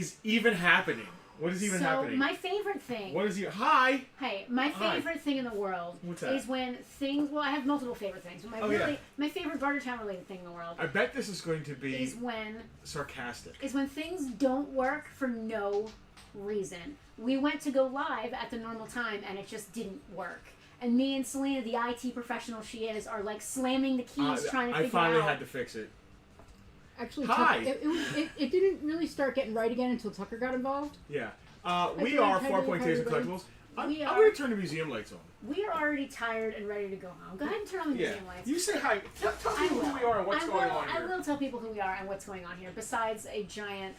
is even happening? What is even happening? So my favorite thing. What is you? Hi. Hey, my favorite thing in the world is when things. Well, I have multiple favorite things, but my favorite Bartertown related thing in the world. I bet this is going to be. Is when sarcastic. Is when things don't work for no reason. We went to go live at the normal time and it just didn't work. And me and Selena, the IT professional she is, are like slamming the keys trying to figure out. I finally had to fix it. Actually, Hi. It didn't really start getting right again until Tucker got involved. Yeah. We are Farpoint Bartertown Collectibles. I'm going to turn the museum lights on. We are already tired and ready to go home. Go ahead and turn on the museum lights. You say hi. Tell people who we are and what's going on here. I will tell people who we are and what's going on here, besides a giant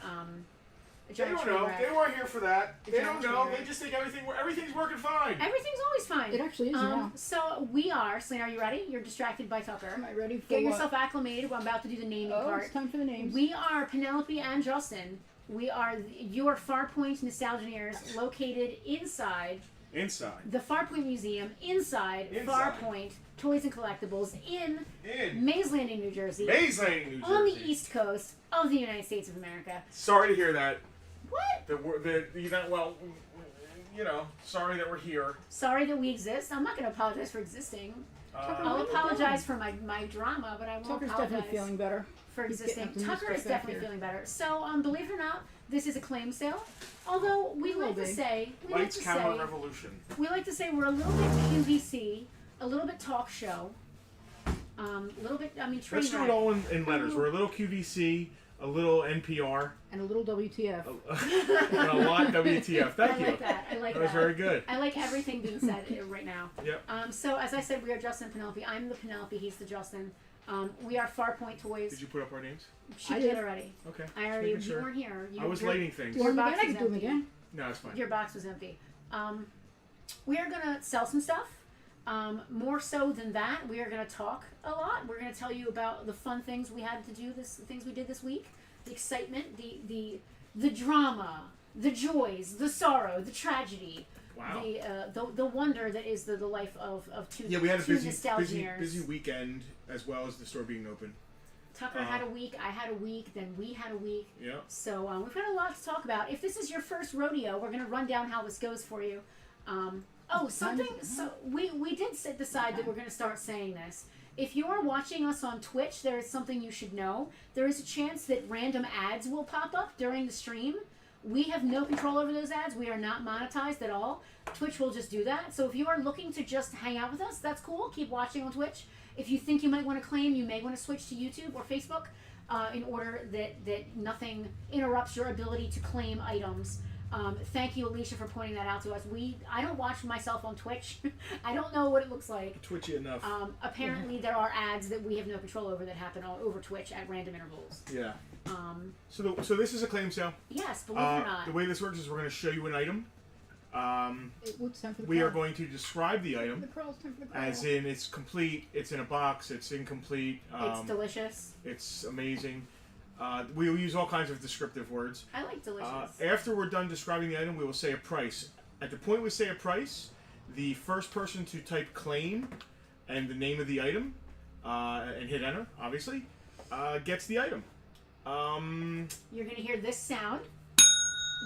they don't know. They weren't here for that. They don't know. They just think everything's working fine. Everything's always fine. It actually is now. So we are. Selena, are you ready? You're distracted by Tucker. Am I ready for Get yourself acclimated. I'm about to do the naming part. It's time for the names. We are Penelope and Justin. We are your Farpoint Nostalgineers located inside the Farpoint Museum, inside Farpoint Toys and Collectibles in Mays Landing, New Jersey. On the East Coast of the United States of America. Sorry to hear that. What? Sorry that we're here. Sorry that we exist. I'm not going to apologize for existing. I'll apologize for my drama, but I won't Tucker's apologize definitely feeling better. For existing. Tucker is definitely feeling better. So, believe it or not, this is a claim sale. Although we like to say, revolution. We like to say we're a little bit QVC, a little bit talk show, a little bit. Let's do it all in letters. We're a little QVC. A little NPR. And a little WTF. And a lot WTF. Thank you. I like that. That was very good. I like everything being said right now. Yep. So, as I said, we are Justin and Penelope. I'm the Penelope. He's the Justin. We are Farpoint Toys. Did you put up our names? She did already. Okay. I already. You weren't here. I was lighting things. Your box was empty. Again? No, it's fine. Your box was empty. We are going to sell some stuff. More so than that, we are going to talk a lot. We're going to tell you about the fun things we had to do, things we did this week, the excitement, the drama, the joys, the sorrow, the tragedy. Wow. The wonder that is the life of two. Yeah, we had a Nostalgineers. busy weekend as well as the store being open. Tucker had a week, I had a week, then we had a week. Yeah. So we've got a lot to talk about. If this is your first rodeo, we're going to run down how this goes for you. So we did decide that we're going to start saying this. If you are watching us on Twitch, there is something you should know. There is a chance that random ads will pop up during the stream. We have no control over those ads. We are not monetized at all. Twitch will just do that. So if you are looking to just hang out with us, that's cool. Keep watching on Twitch. If you think you might want to claim, you may want to switch to YouTube or Facebook in order that nothing interrupts your ability to claim items. Thank you, Alicia, for pointing that out to us. I don't watch myself on Twitch. I don't know what it looks like. Twitchy enough. Apparently, there are ads that we have no control over that happen over Twitch at random intervals. Yeah. So this is a claim sale. Yes, believe it or not. The way this works is we're going to show you an item. We are going to describe the item as in it's complete, it's in a box, it's incomplete. It's delicious. It's amazing. We will use all kinds of descriptive words. I like delicious. After we're done describing the item, we will say a price. At the point we say a price, the first person to type claim and the name of the item and hit enter, obviously, gets the item. You're going to hear this sound.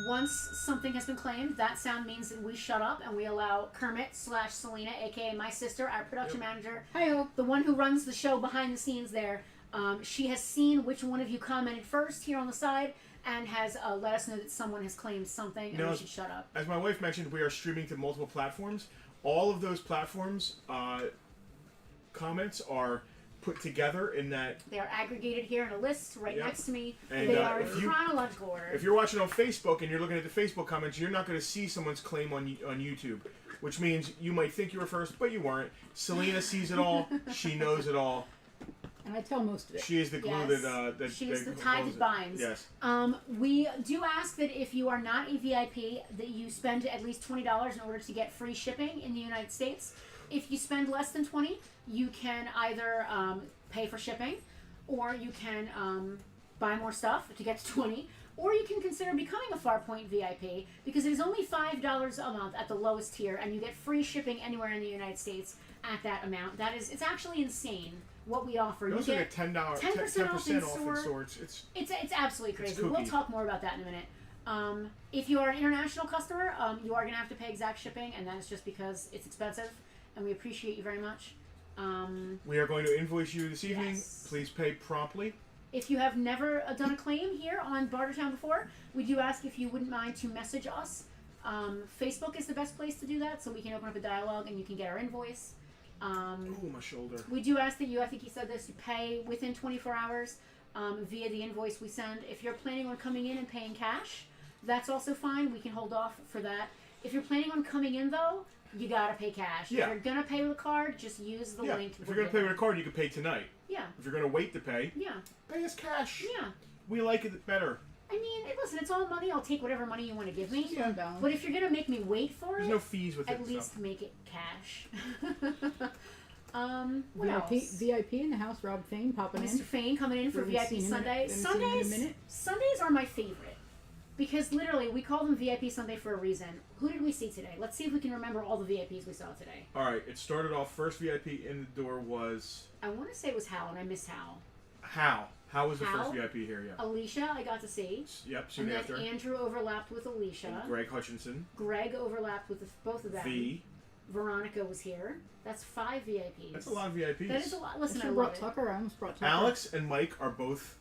Once something has been claimed, that sound means that we shut up and we allow Kermit/Selena, aka my sister, our production manager, the one who runs the show behind the scenes there. She has seen which one of you commented first here on the side and has let us know that someone has claimed something and we should shut up. As my wife mentioned, we are streaming to multiple platforms. All of those platforms comments are put together in that... They are aggregated here in a list right next to me. And they are in chronological order. If you're watching on Facebook and you're looking at the Facebook comments, you're not going to see someone's claim on YouTube, which means you might think you were first, but you weren't. Selena sees it all. She knows it all. And I tell most of it. She is the glue that she is the tie that binds. Yes. We do ask that if you are not a VIP, that you spend at least $20 in order to get free shipping in the United States. If you spend less than $20, you can either pay for shipping, or you can buy more stuff to get to $20, or you can consider becoming a Farpoint VIP because it is only $5 a month at the lowest tier, and you get free shipping anywhere in the United States at that amount. It's actually insane what we offer. You get $10% off in store. stores. It's absolutely crazy. We'll talk more about that in a minute. If you are an international customer, you are going to have to pay exact shipping, and that is just because it's expensive, and we appreciate you very much. We are going to invoice you this evening. Yes. Please pay promptly. If you have never done a claim here on Bartertown before, we do ask if you wouldn't mind to message us. Facebook is the best place to do that, so we can open up a dialogue and you can get our invoice. Oh, my shoulder. We do ask that you, I think he said this, you pay within 24 hours via the invoice we send. If you're planning on coming in and paying cash, that's also fine. We can hold off for that. If you're planning on coming in, though, you gotta pay cash. Yeah. If you're gonna pay with a card, just use the link. If you're going to pay with a card, you can pay tonight. Yeah. If you're going to wait to pay, Yeah. pay us cash. Yeah. We like it better. I mean, listen, it's all money. I'll take whatever money you want to give me. Yeah. Balance. But if you're gonna make me wait for There's it, no fees with it. at and least stuff. make it cash. What VIP, else? VIP in the house. Rob Fane popping Mr. in. Fane coming in for We VIP haven't seen him in a- Sunday. haven't seen him in a Sundays. minute. Sundays are my favorite because literally we call them VIP Sunday for a reason. Who did we see today? Let's see if we can remember all the VIPs we saw today. All right, it started off, first VIP in the door was I want to say it was Hal, and I missed Hal. Hal. Hal was the Hal? first VIP here, yeah. Alicia, I got to see. Yep, soon And after. then Andrew overlapped with Alicia. And Greg Hutchinson. Greg overlapped with both of them. V. Veronica was here. That's 5 VIPs. That's a lot of VIPs. That is a lot. Listen, I I should love brought it. Tucker. I almost brought Tucker. Alex and Mike are both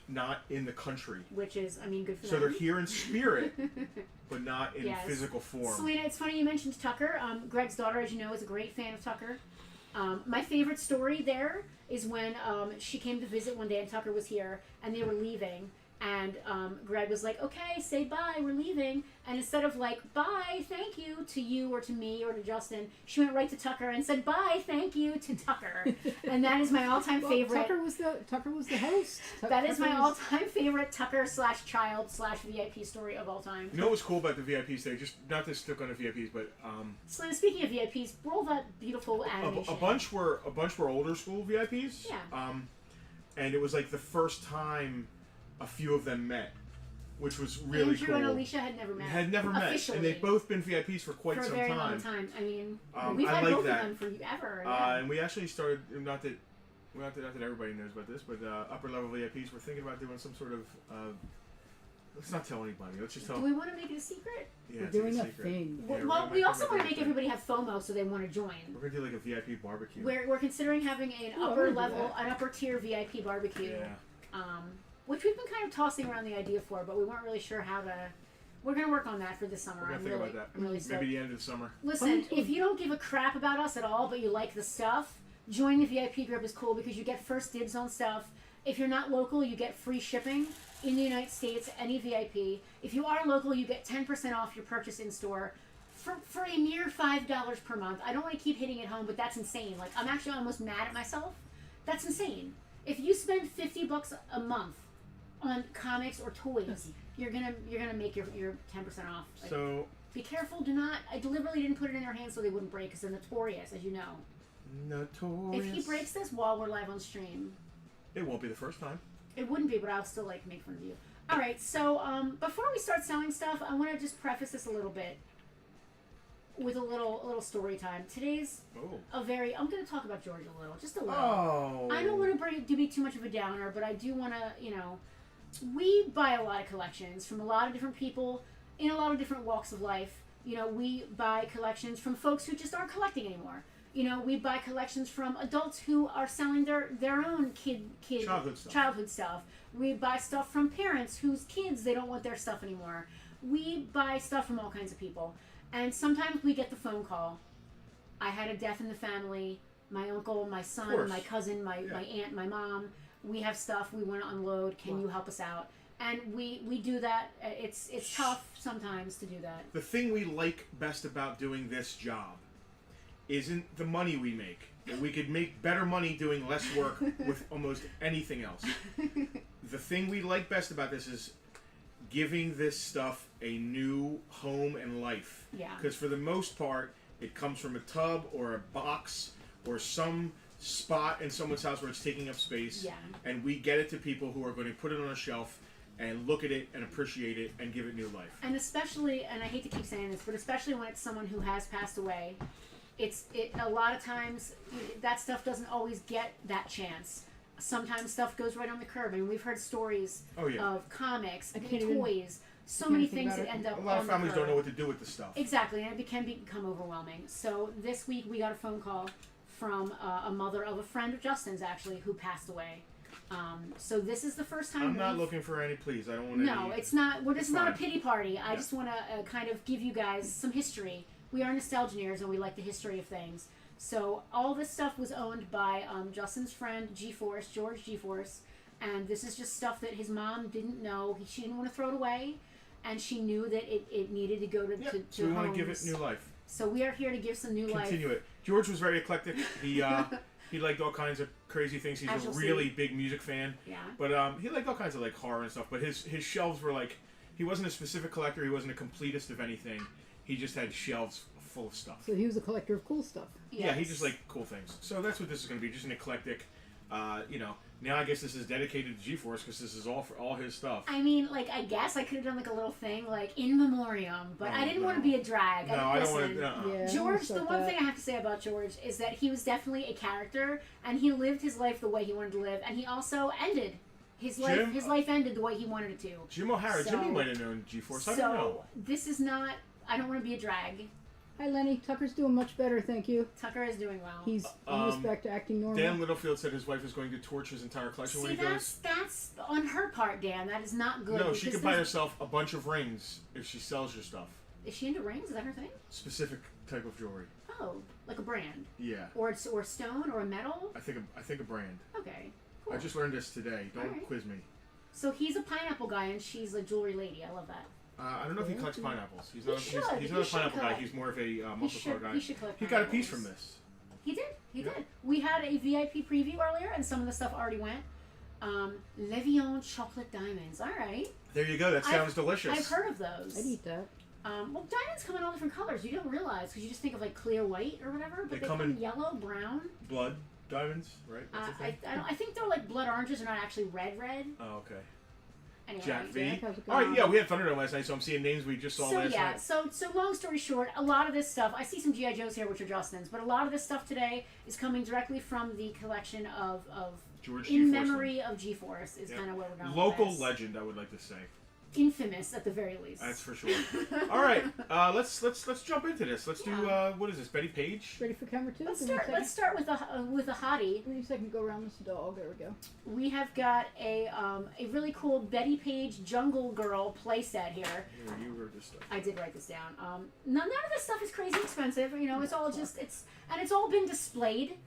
not in the country. Which is, I mean, good for So them. they're here in spirit, but not in Yes. physical form. Selena, it's funny you mentioned Tucker. Greg's daughter, as you know, is a great fan of Tucker. My favorite story there is when she came to visit one day and Tucker was here and they were leaving. And Greg was like, okay, say bye, we're leaving. And instead of like, bye, thank you to you or to me or to Justin, she went right to Tucker and said, bye, thank you to Tucker. And that is my all-time Well, favorite. Tucker was the host. That is my Tucker was- all-time favorite Tucker/child/VIP story of all time. You know what was cool about the VIPs today? Just not to stick on the VIPs, but So speaking of VIPs, roll that beautiful animation. a bunch were older school VIPs. Yeah. And it was like the first time a few of them met, which was really Andrew cool. and Alicia had never met. Had never met, Officially. and they've both been VIPs for quite for a some very time. long time. I mean, we've I had like both that. of them forever. Yeah. And we actually started, not that everybody knows about this, but upper level VIPs, we're thinking about doing some sort of. Let's not tell anybody. Let's just tell. Do we want to make it a secret? Yeah, We're it's like doing a secret. thing. Yeah, we're Well, gonna we make also it want to a make thing. everybody have FOMO so they want to join. We're gonna do like a VIP barbecue. We're considering having an Ooh, I upper wanna do level, that. an upper tier VIP barbecue. Yeah. Which we've been kind of tossing around the idea for, but we weren't really sure how to. We're gonna work on that for this summer. We're gonna I'm think really, about that. I'm really stoked. Maybe the end of the summer. Listen, if you don't give a crap about us at all, but you like the stuff, join the VIP group is cool because you get first dibs on stuff. If you're not local, you get free shipping in the United States, any VIP. If you are local, you get 10% off your purchase in store for a mere $5 per month. I don't want to keep hitting it home, but that's insane. Like, I'm actually almost mad at myself. That's insane. If you spend $50 a month on comics or toys, you're gonna make your 10% off. Like, So be careful. Do not. I deliberately didn't put it in your hands so they wouldn't break because they're notorious, as you know. notorious. If he breaks this while we're live on stream, it won't be the first time. it wouldn't be, but I'll still like make fun of you. All right. So before we start selling stuff, I want to just preface this a little bit with a little story time. Today's Oh. I'm going to talk about George a little, just a little. Oh. I don't want to be too much of a downer, but I do want to, we buy a lot of collections from a lot of different people in a lot of different walks of life. We buy collections from folks who just aren't collecting anymore. We buy collections from adults who are selling their own kid Childhood stuff. We buy stuff from parents whose kids, they don't want their stuff anymore. We buy stuff from all kinds of people. And sometimes we get the phone call. I had a death in the family. My uncle, my son, my cousin, my aunt, my mom. We have stuff we want to unload. Can you help us out? And we do that. It's tough sometimes to do that. The thing we like best about doing this job isn't the money we make. We could make better money doing less work with almost anything else. The thing we like best about this is giving this stuff a new home and life. Yeah. Because for the most part, it comes from a tub or a box or some spot in someone's house where it's taking up space. Yeah. And we get it to people who are going to put it on a shelf and look at it and appreciate it and give it new life. And especially, and I hate to keep saying this, but especially when it's someone who has passed away, it a lot of times that stuff doesn't always get that chance. Sometimes stuff goes right on the curb. I mean, we've heard stories of comics, toys, so You many can't think things about that it. end up A lot on of the families don't curb. know what to do with the stuff. Exactly, and it can become overwhelming. So this week we got a phone call from a mother of a friend of Justin's, actually, who passed away. So this is the first time I'm not we've- looking for any pleas. I don't want No, any... it's not. This It's is not a fine. pity party. I Yeah. just want to kind of give you guys some history. We are Nostalgineers, and we like the history of things. So all this stuff was owned by Justin's friend G-Force, George G-Force, and this is just stuff that his mom didn't know. She didn't want to throw it away, and she knew that it needed to go to Yep. to So we want to give it homes. new life. So we are here to give some new Continue life. it. George was very eclectic. He liked all kinds of crazy things. He's As a you'll really see. big music fan. Yeah. But he liked all kinds of like horror and stuff. But his shelves were like, he wasn't a specific collector. He wasn't a completist of anything. He just had shelves full of stuff. So he was a collector of cool stuff. Yeah, he Yes. just liked cool things. So that's what this is going to be, just an eclectic. Now I guess this is dedicated to G-Force because this is all for all his stuff. I mean, like, I guess I could have done like a little thing, like in memoriam, but I didn't want to be a drag. No, I don't want Listen, to. Yeah. George, I'll the start one that. thing I have to say about George is that he was definitely a character, and he lived his life the way he wanted to live, and he also ended his life. Jim- His life ended the way he wanted it to. Jim O'Hara, So- Jimmy might have known G-Force. I So don't know. this is not. I don't want to be a drag. Hi, Lenny. Tucker's doing much better, thank you. Tucker is doing well. He's almost back to acting normal. Dan Littlefield said his wife is going to torch his entire collection See, when he goes. that's on her part, Dan. That is not good. No, she because could buy there's- herself a bunch of rings if she sells your stuff. Is she into rings? Is that her thing? Specific type of jewelry. Oh, like a brand, Yeah, or stone, or a metal. I think a brand. Okay, cool. I just learned this today. Don't Alright. quiz me. So he's a pineapple guy, and she's a jewelry lady. I love that. I don't know if he collects pineapples. He's He not. should. He's He not a should pineapple guy. collect. He's more of a muscle car guy. He should collect He got a piece pineapples. from this. He did. He Yeah. did. We had a VIP preview earlier, and some of the stuff already went. Levion chocolate diamonds. All right. There you go. That sounds delicious. I've heard of those. I'd eat that. Well, diamonds come in all different colors. You don't realize because you just think of like clear white or whatever, but They they come come in yellow, brown. Blood diamonds, right? That's a thing. I think they're like blood oranges. They're not actually red. Oh, okay. Anyway, Jack V. Jack, how's it All right, going? yeah, we had Thunderdome last night, so I'm seeing names we just saw So last yeah, night. so long story short, a lot of this stuff. I see some GI Joes here, which are Justin's, but a lot of this stuff today is coming directly from the collection of George in G-Force memory of G-Force is Yeah. kind of where we're going. Local with this. legend, I would like to say. Infamous at the very least. That's for sure. All right, let's jump into this. Let's do Yeah. what is this? Betty Page. Ready for camera 2? Let's Give me a start. second. Let's start with a hottie. Give me a second. Go around this dog. There we go. We have got a really cool Betty Page Jungle Girl playset here. Here, you wrote this stuff. I did write this down. None of this stuff is crazy expensive. You know, it's all just it's all been displayed.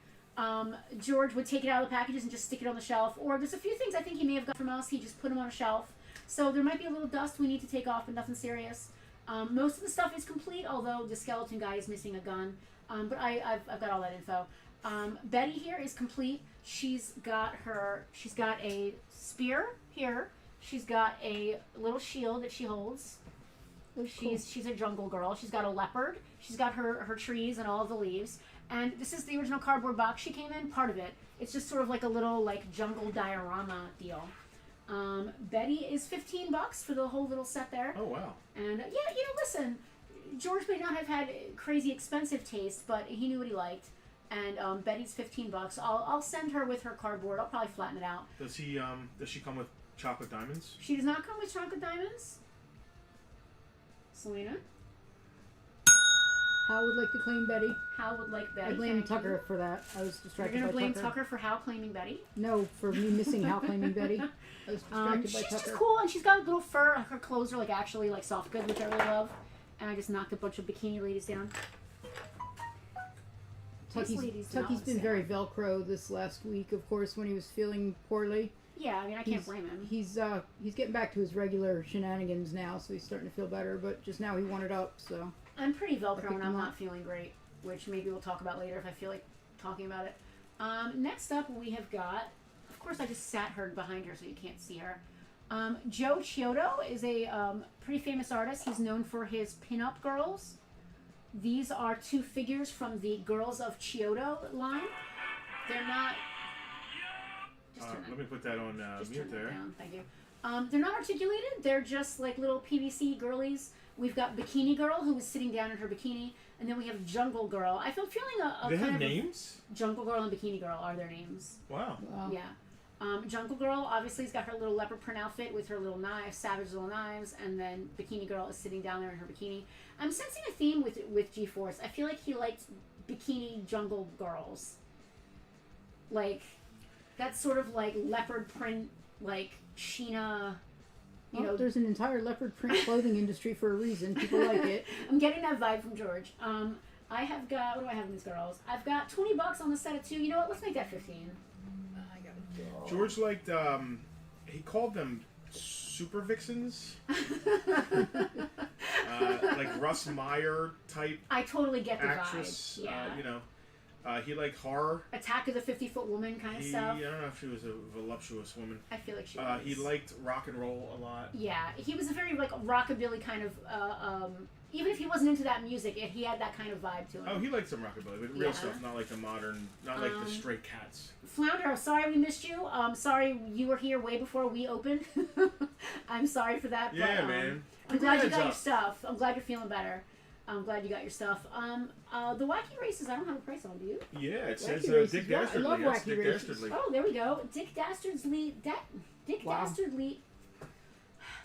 George would take it out of the packages and just stick it on the shelf. Or there's a few things I think he may have got from us. He just put them on a shelf. So there might be a little dust we need to take off, but nothing serious. Most of the stuff is complete, although the skeleton guy is missing a gun. But I've got all that info. Betty here is complete. She's got a spear here. She's got a little shield that she holds. That's cool. She's a jungle girl. She's got a leopard. She's got her trees and all of the leaves. And this is the original cardboard box she came in, part of it. It's just sort of like a little like jungle diorama deal. Betty is $15 for the whole little set there. Oh wow. And listen, George may not have had crazy expensive taste, but he knew what he liked. And Betty's $15. I'll send her with her cardboard. I'll probably flatten it out. Does she come with chocolate diamonds? She does not come with chocolate diamonds. Selena, Hal would like to claim Betty. Hal would like Betty. I blame Thank Tucker you. for that. I was You're distracted gonna by blame Tucker. Tucker for Hal claiming Betty. No, for me missing Hal claiming Betty. I was distracted by She's Tucker. just cool, and she's got a little fur. Her clothes are like actually like soft goods, which I really love. And I just knocked a bunch of bikini ladies down. These ladies do not Tucky's been want to very Velcro this last week, of course, when he was feeling poorly. Yeah, I mean I can't blame him. He's getting back to his regular shenanigans now, so he's starting to feel better. But just now he wanted up, so I'm pretty I Velcro, picked and I'm him not up. feeling great, which maybe we'll talk about later if I feel like talking about it. Next up, we have got, of course, I just sat her behind her so you can't see her. Joe Chiodo is a pretty famous artist. He's known for his pin-up girls. These are two figures from the Girls of Chiodo line. They're not. Just turn Let me put that on Just mute turn that there. down. Thank you. They're not articulated. They're just like little PVC girlies. We've got Bikini Girl, who is sitting down in her bikini, and then we have Jungle Girl. I'm feeling a They kind have of names? Jungle Girl and Bikini Girl are their names. Wow. wow. Yeah. Jungle Girl obviously has got her little leopard print outfit with her little knives, savage little knives, and then Bikini Girl is sitting down there in her bikini. I'm sensing a theme with G-Force. I feel like he likes bikini jungle girls. Like, that's sort of like leopard print, like Sheena. You know, there's an entire leopard print clothing industry for a reason. People like it. I'm getting that vibe from George. I have got, what do I have in these girls? I've got $20 on the set of 2. You know what? Let's make that 15. I gotta go. George liked, he called them super vixens. Like Russ Meyer type I totally get the actress. vibe. Yeah. You know, he liked horror. Attack of the 50-Foot Woman kind of stuff. I don't know if she was a voluptuous woman. I feel like she was. He liked rock and roll a lot. Yeah, he was a very like rockabilly kind of. Even if he wasn't into that music, he had that kind of vibe to him. Oh, he liked some rockabilly, but real Yeah. stuff, not like the modern, not like the Stray Cats. Flounder, sorry we missed you. Sorry you were here way before we opened. I'm sorry for that. Yeah, but, man. I'm glad you Heads got your up. stuff. I'm glad you're feeling better. I'm glad you got your stuff. The wacky races, I don't have a price on. Do you? Yeah, it says Wacky races, Dick yeah, I Dastardly. love Yes, wacky Dick races. Dastardly. Oh, there we go. Dick Dastardly. Wow.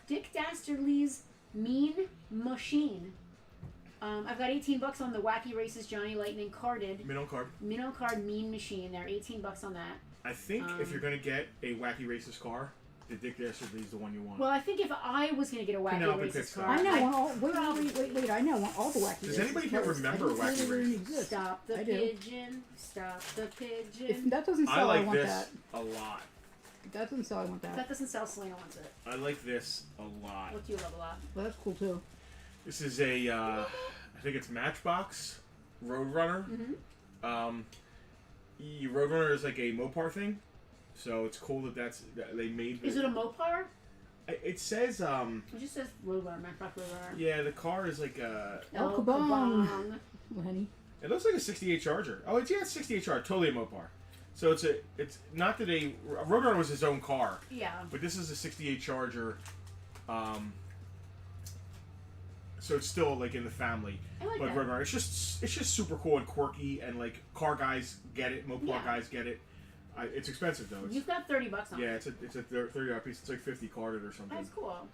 Dick Dastardly's Mean Machine. I've got $18 on the Wacky Races Johnny Lightning carded. Minnow card. Minnow card Mean Machine. They're $18 on that. I think if you're gonna get a Wacky Races car, the Dick Dastardly is the one you want. Well, I think if I was going to get a Wacky Penelope Races picks car, that. I know. I'd All, wait! I know all the wacky. Does races anybody here first. remember I didn't know Wacky they even Races? exist. Stop the I do. pigeon. Stop the pigeon. If that doesn't I sell, I like want this that. a lot. If that doesn't sell, I want that. That doesn't sell. Selena wants it. I like this a lot. What do you love a lot? Well, that's cool too. This is a, I think it's Matchbox Roadrunner. Mm-hmm. Roadrunner is like a Mopar thing, so it's cool that they made. Is it a Mopar? It says It just says Roadrunner, Matchbox Roadrunner. yeah, the car is like a. El El Kabong. Kabong. Lenny. It looks like a '68 Charger. Oh, it's 68 Charger, totally a Mopar. So it's not that a Roadrunner was his own car, Yeah. but this is a '68 Charger. So it's still like in the family. I like But that. Roadrunner, it's just super cool and quirky, and like car guys get it, Mopar Yeah. guys get it. It's expensive though. It's, You've got $30 on yeah, it. it's a $30 piece. It's like 50 carded or something. That's cool.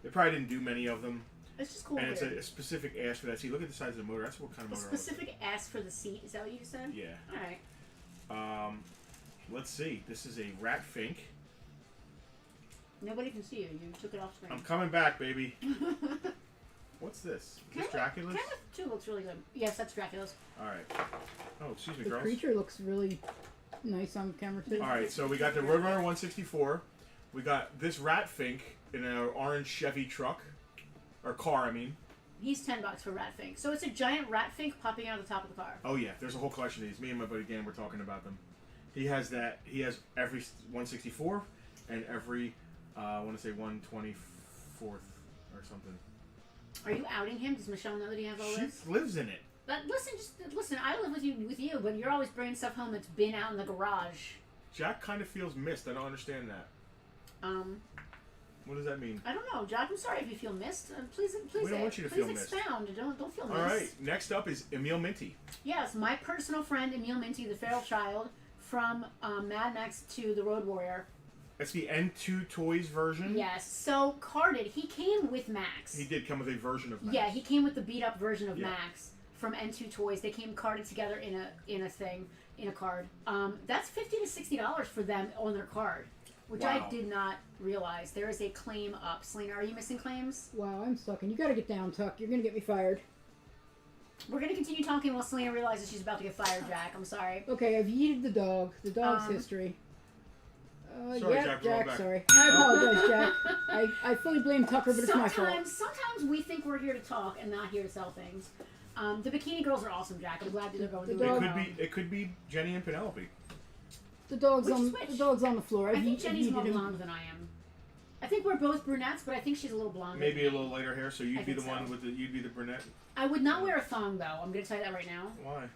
They probably didn't do many of them, It's just cool. and it's weird. a specific ask for that. See, look at the size of the motor. That's what kind of A motor. I was specific ask for the seat. Is that what you just said? thinking. Yeah. All right. Let's see. This is a Rat Fink. Nobody can see you. You took it off screen. I'm coming back, baby. What's this? Is this Dracula's? Kind of too looks really good. Yes, that's Dracula's. All right. Oh, excuse me, The girls. creature looks really nice on camera too. All right, so we got the Roadrunner 164. We got this Rat Fink in an orange Chevy truck, or car, I mean. He's $10 for Rat Fink. So it's a giant Rat Fink popping out of the top of the car. Oh yeah, there's a whole collection of these. Me and my buddy Dan were talking about them. He has that. He has every 164 and every I want to say 124th or something. Are you outing him? Does Michelle know that he has all She this? lives in it. But listen. I live with you, but you're always bringing stuff home that's been out in the garage. Jack kind of feels missed. I don't understand that. What does that mean? I don't know, Jack. I'm sorry if you feel missed. Please, We don't want you to please feel missed. expound. Don't feel missed. All right, next up is Emil Minty. Yes, my personal friend Emil Minty, the feral child from Mad Max to the Road Warrior. That's the N2 Toys version. Yes. So carded, he came with Max. He did come with a version of Max. Yeah, he came with the beat up version of Yeah. Max from N2 Toys. They came carded together in a card. That's $50 to $60 for them on their card, which I Wow. did not realize. There is a claim up. Selena, are you missing claims? Wow, I'm sucking. You gotta get down, Tuck. You're gonna get me fired. We're gonna continue talking while Selena realizes she's about to get fired, Jack. I'm sorry. Okay, I've yeeted the dog. The dog's history. Sorry, yeah, Jack, we're all back. sorry. I apologize, Jack. I fully blame Tucker, but it's my fault. Sometimes we think we're here to talk and not here to sell things. The bikini girls are awesome, Jack. I'm glad that they're going The to dog- It could be Jenny and Penelope. The dog's Which on is which? the dog's on the floor. I think I've Jenny's yeeted more him. blonde than I am. I think we're both brunettes, but I think she's a little blonde. Maybe a little lighter hair, so I you'd be think the one so. with you'd be the brunette. I would not wear a thong though. I'm gonna tell you that right now. Why?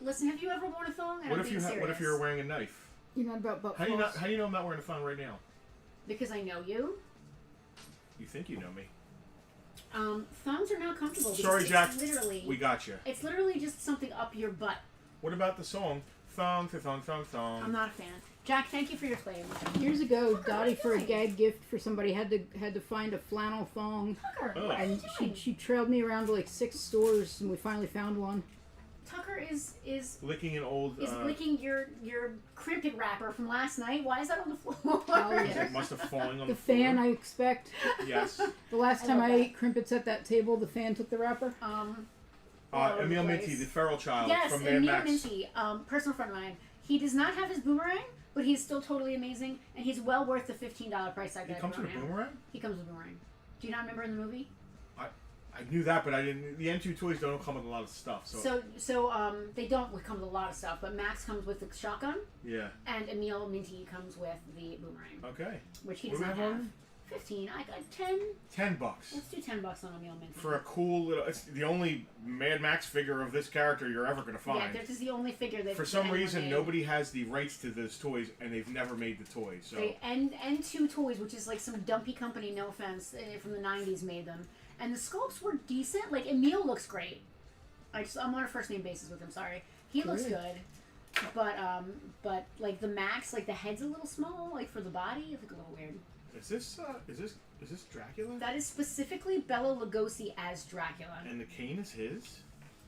Listen, have you ever worn a thong? What if you were wearing a knife? You're not about butt How do you know I'm not wearing a thong right now? Because I know you. You think you know me? Thongs are not comfortable. because Sorry, it's Jack. Literally, We got you. it's literally just something up your butt. What about the song? Thong to thong thong thong. I'm not a fan. Jack, thank you for your claim. Years ago, Tucker, Dottie, for a what are you gag gift for somebody, had to find a flannel thong, Tucker, Oh. what are you and doing? she trailed me around to like 6 stores, and we finally found one. Tucker is Licking an old. licking your crimpet wrapper from last night. Why is that on the floor? Oh, It yeah. must have fallen on The the floor. fan, I expect. Yes. The last I time love I that. ate crimpets at that table, the fan took the wrapper. All over Emil the Minty, place. the feral child Yes, from Mad Emil Max. Minty, personal friend of mine. He does not have his boomerang, but he's still totally amazing, and he's well worth the $15 price tag. He comes with a boomerang? He comes with a boomerang. Do you not remember in the movie? I knew that, but I didn't. The N2 toys don't come with a lot of stuff. So They don't come with a lot of stuff, but Max comes with the shotgun, yeah. and Emil Minty comes with the boomerang, Okay. which he What does do not we have have. on? 15. I got 10. $10 Let's do $10 on Emil Minty. for a cool little. It's the only Mad Max figure of this character you're ever gonna Yeah, find. this is the only figure that For some anyone reason, made. nobody has the rights to those toys, and they've never made the toys. So They N2 Toys, which is like some dumpy company, no offense, from the 90s made them. And the sculpts were decent. Like, Emil looks great. I'm on a first name basis with him, sorry. He looks good. But like the Max, like the head's a little small, like for the body, it's like a little weird. is this Dracula? That is specifically Bela Lugosi as Dracula. And the cane is his.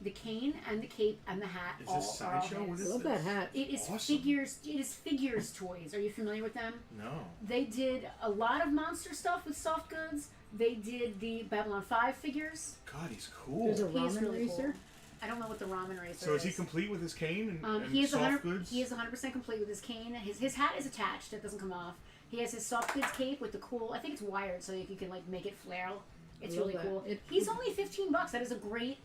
The cane and the cape and the hat Is all this are all Sideshow? What his. I love that hat. It is Awesome. figures. It is figures toys. Are you familiar with them? No. They did a lot of monster stuff with soft goods. They did the Babylon 5 figures. God, he's cool. There's a He is ramen really racer. cool. I don't know what the ramen racer So is he complete with his cane and he is soft 100. goods? He is 100% complete with his cane. His hat is attached. It doesn't come off. He has his soft goods cape with the cool. I think it's wired so you can like make it flare. It's Love really that. cool. He's only $15. That is a great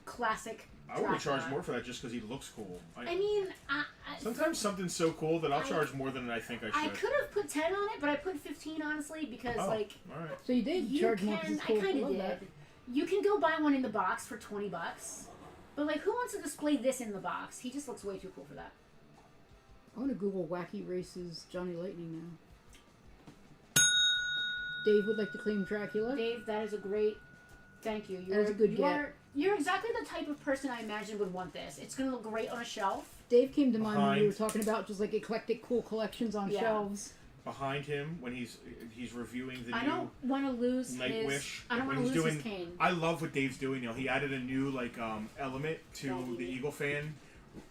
classic. I would Dracula. charge more for that just because he looks cool. I mean, Sometimes something's so cool that I'll charge more than I think I should. I could have put 10 on it, but I put 15 honestly because Oh, like all right. So you did you charge more because can. it's I cool. kind of love did. that. You can go buy one in the box for $20, but like who wants to display this in the box? He just looks way too cool for that. I want to Google Wacky Races Johnny Lightning now. Dave would like to claim Dracula. Dave, that is a great. Thank you. That is a good get. You're exactly the type of person I imagine would want this. It's gonna look great on a shelf. Dave came to mind when we Behind. were talking about just like eclectic, cool collections on Yeah. shelves. Behind him when he's reviewing the I new don't want to lose Nightwish. I don't when want to he's lose doing, his cane. I love what Dave's doing. You know, he added a new like element to Don't the eat. Eagle fan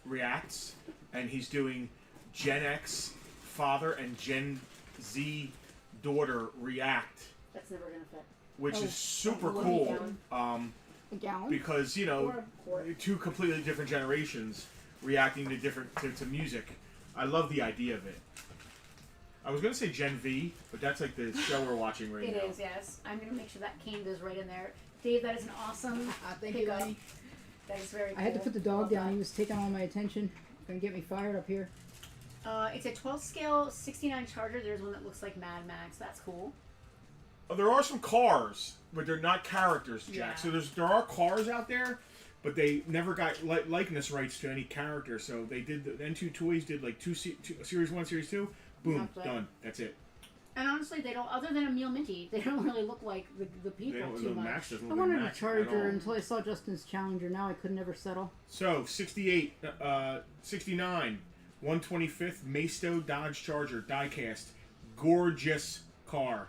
reacts, and he's doing Gen X father and Gen Z daughter react, That's never gonna fit. which Oh, is super let me cool. down. A gallon. Because you know, Or- two completely different generations reacting to different to music. I love the idea of it. I was gonna say Gen V, but that's like the show we're watching right It now. is, yes. I'm gonna make sure that cane goes right in there. Dave, that is an awesome Thank you, pickup. honey. That is very cool. I had to put the dog Love down. that. He was taking all my attention. Gonna get me fired up here. It's a 12 scale 69 Charger. There's one that looks like Mad Max. That's cool. Oh, there are some cars, but they're not characters, Jack. Yeah. So there are cars out there, but they never got likeness rights to any character. So they did the N2 Toys did like Series 1, Series 2. Boom, Not bad. done. That's it. And honestly, they don't. Other than Emil Minty, they don't really look like the They people don't, too the much. Max doesn't I look like wanted a Max at Charger all. until I saw Justin's Challenger. Now I could never settle. So 68, 69, 125th Maisto Dodge Charger diecast, gorgeous car,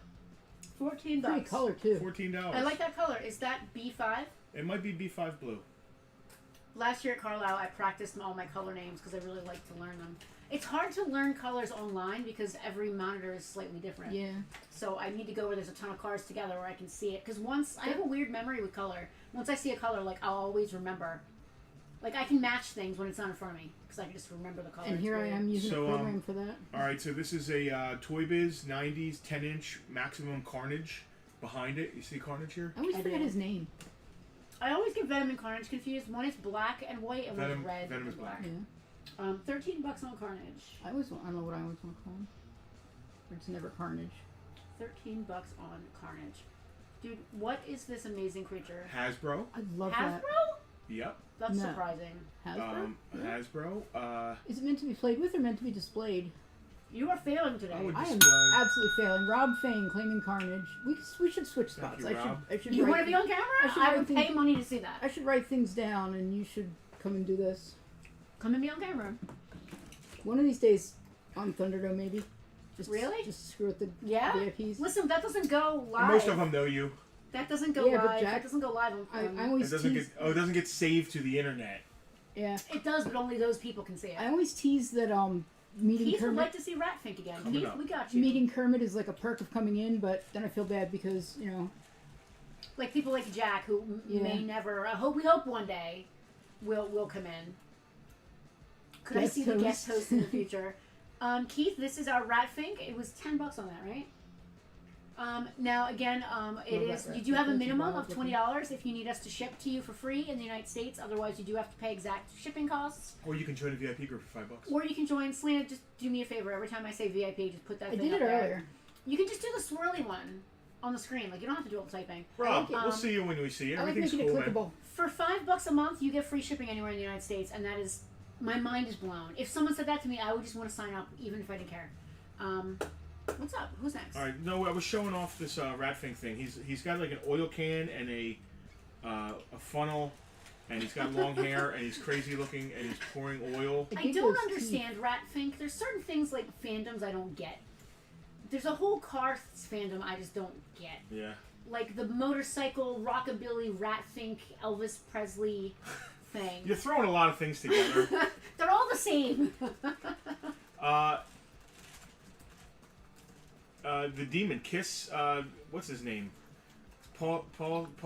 $14. Pretty color too. $14. I like that color. Is that B5? It might be B5 blue. Last year at Carlisle, I practiced all my color names because I really like to learn them. It's hard to learn colors online because every monitor is slightly different. Yeah. So I need to go where there's a ton of cars together where I can see it. Because once I have a weird memory with color. Once I see a color, like I'll always remember. Like I can match things when it's not in front of me because I can just remember the color. And It's here I weird. am using So, a program for that. All right, so this is a Toy Biz 90s 10-inch Maximum Carnage behind it. You see Carnage here? I always I forget do. his name. I always get Venom and Carnage confused. One is black and white, and one is red Venom and is black. Yeah. $13 on Carnage. I don't know what I always want to call him. It's never Carnage. $13 on Carnage. Dude, what is this amazing creature? Hasbro. I love Hasbro? that. Yep. That's No. surprising. Hasbro? Yeah. Hasbro. Is it meant to be played with or meant to be displayed? You are failing today. I would- I am Display. absolutely failing. Rob Fain claiming Carnage. We should switch Thank spots. you, Rob. I should You write want to be on camera? I should I write would things- pay money to see that. I should write things down and you should come and do this. Come and be on camera. One of these days, on Thunderdome, maybe. Just, Really? Just screw with the Yeah? VIPs. Listen, that doesn't go live. Most of them know you. That doesn't go Yeah, but live. Jack- That doesn't go live on. I always It doesn't tease. get. Oh, it doesn't get saved to the internet. Yeah. It does, but only those people can see it. I always tease that meeting Keith would Kermit. like to see Ratfink again. Coming Keith, up. we got you. Meeting Kermit is like a perk of coming in, but then I feel bad because Like people like Jack, who Yeah. may never. We hope one day will come in. Could I Guest see the host. guest host in the future? Keith, this is our Ratfink. It was $10 on that, right? Now again, it Love is. that You do have a Ratfink. minimum of That's $20 if you need us to ship to you for free in the United States. Otherwise, you do have to pay exact shipping costs. Or you can join a VIP group for $5. Or you can join Selena. Just do me a favor. Every time I say VIP, just put that I thing did up it there. earlier. You can just do the swirly one on the screen. Like you don't have to do all the typing. Rob, like it. we'll see you when we see you. I like Everything's making cool, it clickable. For $5 a month, you get free shipping anywhere in the United States, and that is, my mind is blown. If someone said that to me, I would just want to sign up, even if I didn't care. What's up? Who's next? All right, no, I was showing off this Ratfink thing. He's got like an oil can and a funnel, and he's got long hair, and he's crazy looking, and he's pouring oil. I I think don't those understand Ratfink. There's certain things like fandoms I don't get. There's a whole car fandom I just don't get. Yeah. Like the motorcycle, rockabilly, Ratfink, Elvis Presley thing. You're throwing a lot of things together. They're all the same. The demon Kiss. What's his name? Paul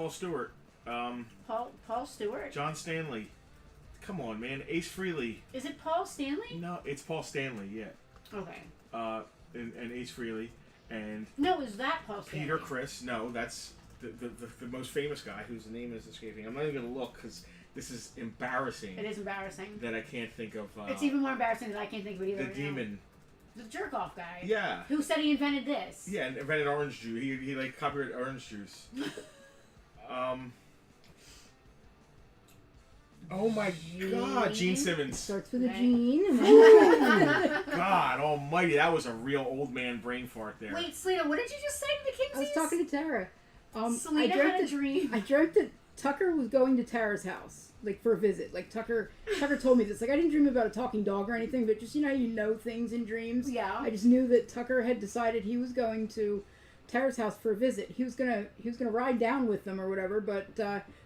Stewart. Paul Stewart. John Stanley. Come on, man. Ace Frehley. Is it Paul Stanley? No, it's Paul Stanley. Yeah. Okay. And Ace Frehley and No, is that Paul Stanley? Peter Criss. No, that's the most famous guy whose name is escaping. I'm not even gonna look because this is embarrassing. It is embarrassing. That I can't think of. It's even more embarrassing that I can't think of it either. The right now. demon. The jerk off guy. Yeah. Who said he invented this? Yeah, and invented orange juice. He like copyrighted orange juice. Oh my God, Gene Simmons. Starts with a Okay. Gene. And then God almighty, that was a real old man brain fart there. Wait, Selena, what did you just say to the I was Kinseys? talking to Tara. Selena had a dream. I dreamt that Tucker was going to Tara's house, like for a visit. Like Tucker told me this. Like I didn't dream about a talking dog or anything, but just how you know things in dreams. Yeah. I just knew that Tucker had decided he was going to Tara's house for a visit. He was gonna ride down with them or whatever, but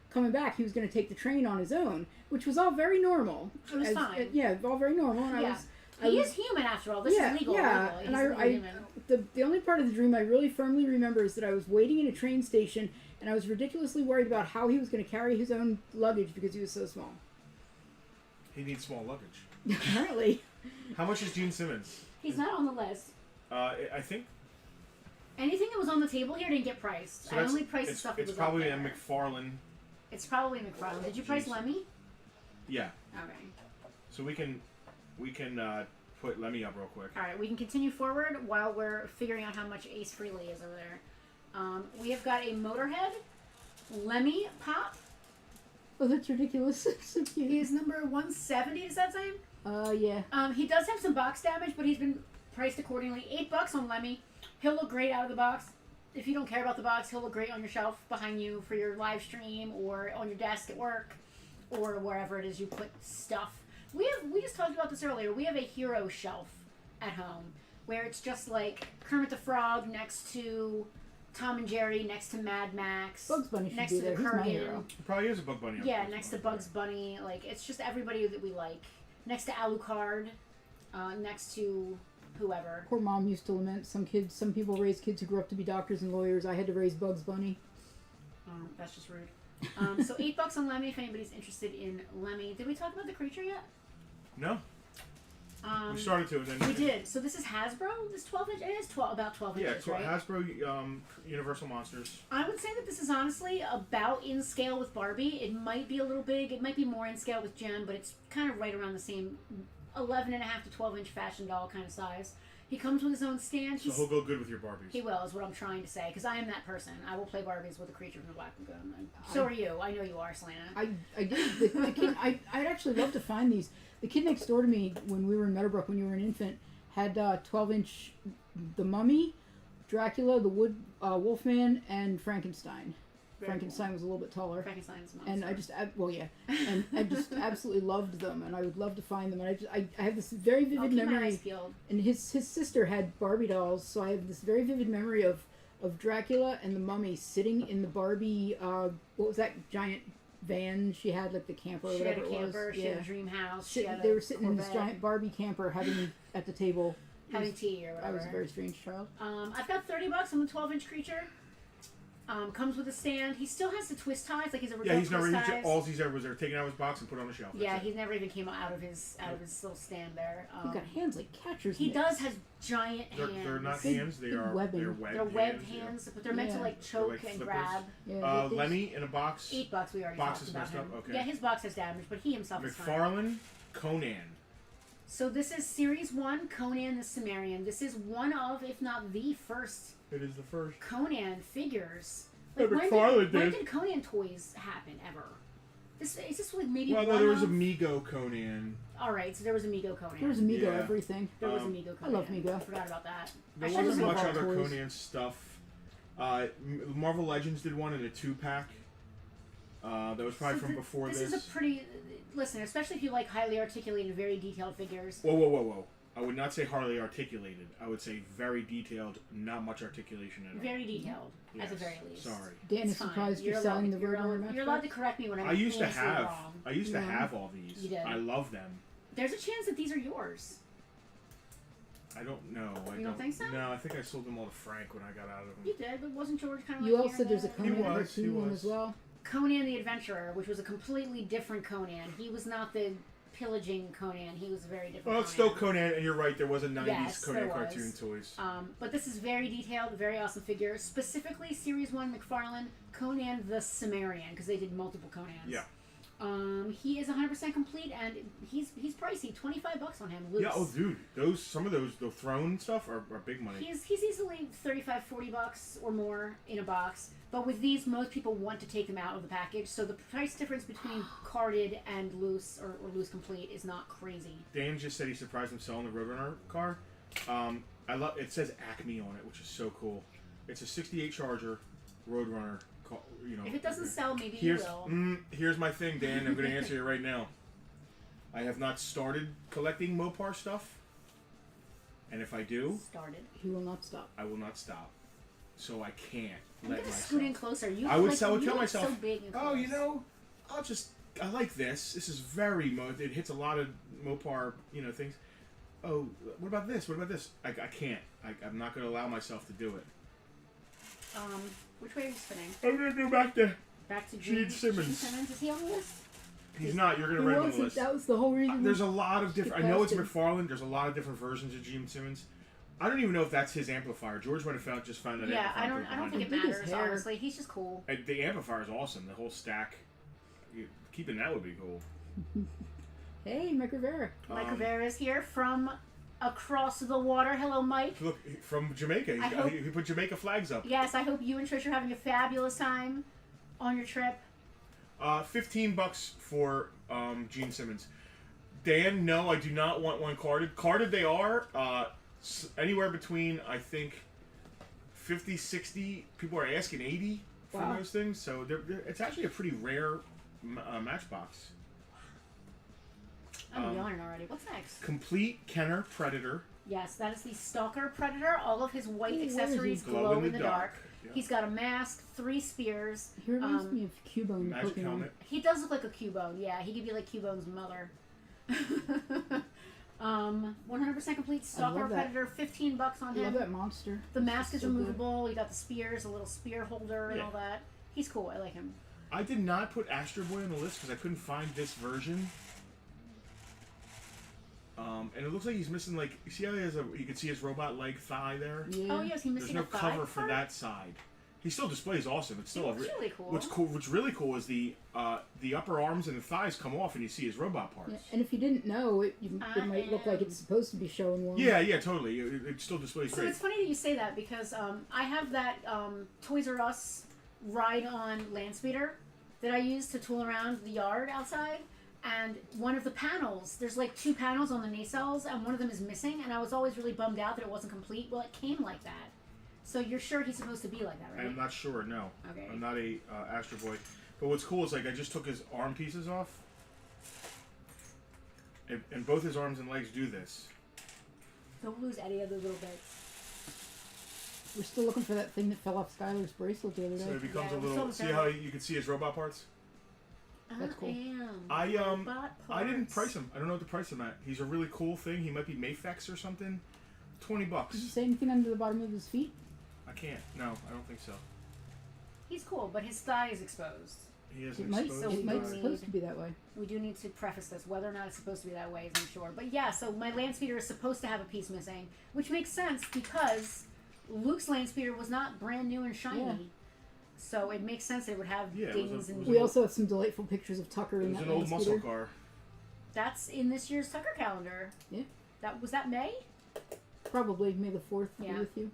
coming back he was gonna take the train on his own, which was all very normal. It was fine. Yeah, all very normal. And Yeah. I He was is human after all. This is legal. Yeah, legal. and He's I human. the only part of the dream I really firmly remember is that I was waiting in a train station and I was ridiculously worried about how he was going to carry his own luggage because he was so small. He needs small luggage. Apparently. How much is Gene Simmons? He's not on the list. I think Anything that was on the table here didn't get priced. so. I That's, only priced the it's, stuff that it's was probably a up there. McFarlane. It's probably McFarlane. Did you price Jeez. Lemmy? Yeah. Okay. So we can put Lemmy up real quick. All right, we can continue forward while we're figuring out how much Ace Frehley is over there. We have got a Motorhead, Lemmy Pop. Oh, that's ridiculous. So cute. He is number 170. Does that say? Yeah. He does have some box damage, but he's been priced accordingly. $8 on Lemmy. He'll look great out of the box. If you don't care about the box, he'll look great on your shelf behind you for your live stream or on your desk at work or wherever it is you put stuff. We just talked about this earlier. We have a hero shelf at home where it's just like Kermit the Frog next to Tom and Jerry, next to Mad Max, Bugs Bunny should next be to the there. He's my Kurgan. hero. Probably is a Bug Bunny. up Yeah, there. next to Bugs Bunny. Like it's just everybody that we like. Next to Alucard. Next to whoever. Poor mom used to lament some people raise kids who grew up to be doctors and lawyers. I had to raise Bugs Bunny. That's just rude. So $8 on Lemmy if anybody's interested in Lemmy. Did we talk about the creature yet? No. We started to, and then We did. So this is Hasbro. This 12-inch. It is about 12 Yeah, inches, right? Hasbro Universal Monsters. I would say that this is honestly about in scale with Barbie. It might be a little big. It might be more in scale with Jen, but it's kind of right around the same 11.5 to 12-inch fashion doll kind of size. He comes with his own stand. So he'll go good with your Barbies. He will, is what I'm trying to say, because I am that person. I will play Barbies with a creature from the Black Lagoon. And so are you. I know you are, Selena. I did. The kid, I'd actually love to find these. The kid next door to me, when we were in Meadowbrook, when you were an infant, had 12-inch The Mummy, Dracula, the Wolfman, and Frankenstein. Frankenstein was a little bit taller. Frankenstein is a monster. And I just, and I just absolutely loved them, and I would love to find them. And I have this very vivid keep my memory. eyes peeled. And his sister had Barbie dolls, so I have this very vivid memory of Dracula and the Mummy sitting in the Barbie, what was that giant van she had, like the camper or She whatever had a camper, it was. she had a dream house. They were sitting in this giant Barbie camper having at the table. Having tea or whatever. I was a very strange child. I've got $30 on the 12-inch creature. Comes with a stand. He still has the twist ties, like he's a he's never. All he's ever was there, taken out of his box and put on a shelf. Yeah, he never even came out of his little stand there. He's got hands like catcher's He mitts. does has giant hands. They're not Big- hands. They big are webbing. They're webbed hands, but they're meant to like choke like and flippers. grab. Yeah, Lemmy in a box. $8 we already Box talked is about messed him. up? Okay. Yeah, his box has damage, but he himself is fine. McFarlane, Conan. So this is Series 1, Conan the Cimmerian. This is one of, if not the first, It is the first. Conan figures. Yeah, Like, McFarlane when did. did Conan toys happen ever? Is this like maybe Well, one no, there was of... Amigo Conan. All right, so there was Amigo Conan. There was Amigo Yeah. everything. There was Amigo I Conan. love Amigo. I forgot about that. There I wasn't should've much all other toys. Conan stuff. Marvel Legends did one in a 2-pack. That was probably from before this. This is a pretty... Listen, especially if you like highly articulated, very detailed figures. Whoa. I would not say hardly articulated. I would say very detailed, not much articulation at all. Very detailed, at the Yes, very least. Sorry. Dan It's is fine. surprised you're allowed- selling the you're Roadrunner allowed- match. You're allowed to correct me when I'm I used to famously have. wrong. I used to Yeah. have all these. You did. I love them. There's a chance that these are yours. I don't know. You don't think so? No, I think I sold them all to Frank when I got out of them. You did, but wasn't George kind of You like also said there's a He Conan was, he cartoon one was. as well. Conan the Adventurer, which was a completely different Conan. He was not the pillaging Conan. He was a very different Well, it's still Conan, and you're right. There was a 90s Yes, Conan there was. cartoon toys. But this is very detailed, very awesome figure. Specifically, Series 1 McFarlane, Conan the Cimmerian, because they did multiple Conans. Yeah. He is 100% complete, and he's pricey. $25 on him, loose. Yeah. Oh, dude, some of those the throne stuff are big money. He's easily $35-$40 or more in a box. But with these, most people want to take them out of the package, so the price difference between carded and loose or loose complete is not crazy. Dan just said he surprised him selling the Roadrunner car. I love. It says Acme on it, which is so cool. It's a '68 Charger Roadrunner. If it doesn't sell, maybe Here's you will. here's my thing, Dan. I'm going to answer you right now. I have not started collecting Mopar stuff, and if I do, Started. He will not stop. I will not stop. So I can't I'm let gonna myself. scoot in closer. You I would like, tell you look myself, so big and oh, you close. know, I like this. This is very it hits a lot of Mopar, things. Oh, what about this? What about this? I can't. I'm not going to allow myself to do it. Which way are you spinning? I'm going to go back to. Back to Gene Simmons. Gene Simmons. Is he on the list? He's not. You're going He to write him on the wasn't. list. That was the whole reason. There's a lot of different. I know it's Fantastic. McFarlane. There's a lot of different versions of Gene Simmons. I don't even know if that's his amplifier. George might have just found that. Yeah, amplifier I don't think it Look at his matters. hair. Honestly, he's just cool. The amplifier is awesome. The whole stack. Keeping that would be cool. Hey, Mike Rivera. Mike Rivera is here from across the water. Hello, Mike. Look, from Jamaica. I hope- He put Jamaica flags up. Yes, I hope you and Trish are having a fabulous time on your trip. $15 for Gene Simmons. Dan, no, I do not want one carded. Carded they are. Anywhere between, I think, 50, 60. People are asking 80 for Wow. those things. So it's actually a pretty rare matchbox. I'm yawning already. What's next? Complete Kenner Predator. Yes, that is the Stalker Predator. All of his white Ooh, where is accessories he? glow in the dark. Yeah. He's got a mask, 3 spears. He reminds me of Cubone. Magic Pokemon. helmet. He does look like a Cubone. Yeah, he could be like Cubone's mother. 100% complete Stalker love that. Predator. $15 on I love him. that monster. The mask is So good. removable. You got the spears, a little spear holder, and Yeah. all that. He's cool. I like him. I did not put Astro Boy on the list because I couldn't find this version. And it looks like he's missing, like, you see how he has you can see his robot leg thigh there? Yeah. Oh yes, he's There's missing no a thigh cover for part? that side. He still displays awesome. It's still looks really cool. What's really cool is the upper arms and the thighs come off and you see his robot parts. Yeah, and if you didn't know, it might look like it's supposed to be showing one. Yeah, totally. It still displays So great. it's funny that you say that because I have that Toys R Us ride-on land speeder that I use to tool around the yard outside. And one of the panels, there's like 2 panels on the nacelles, and one of them is missing. And I was always really bummed out that it wasn't complete. Well, it came like that. So you're sure he's supposed to be like that, right? I'm not sure. No. Okay. I'm not a Astro Boy. But what's cool is like I just took his arm pieces off, and both his arms and legs do this. Don't lose any of the little bits. We're still looking for that thing that fell off Skylar's bracelet the other day. So it becomes Yeah, a we little. saw See how you can see his robot parts? That's cool. I Robot didn't parts. price him. I don't know what to price him at. He's a really cool thing. He might be Mayfex or something. $20. Did you say anything under the bottom of his feet? I can't. No, I don't think so. He's cool, but his thigh is exposed. He has It an might. exposed It might thigh. supposed to be that way. We do need to preface this. Whether or not it's supposed to be that way is unsure. But yeah, so my land speeder is supposed to have a piece missing, which makes sense because Luke's land speeder was not brand new and shiny. Yeah. So it makes sense that it would have Yeah, it was dings a- it and. was We also have some delightful pictures of Tucker It in was that an old land muscle speeder. car. That's in this year's Tucker calendar. Yeah. Was that May? Probably May the 4th be Yeah. with you.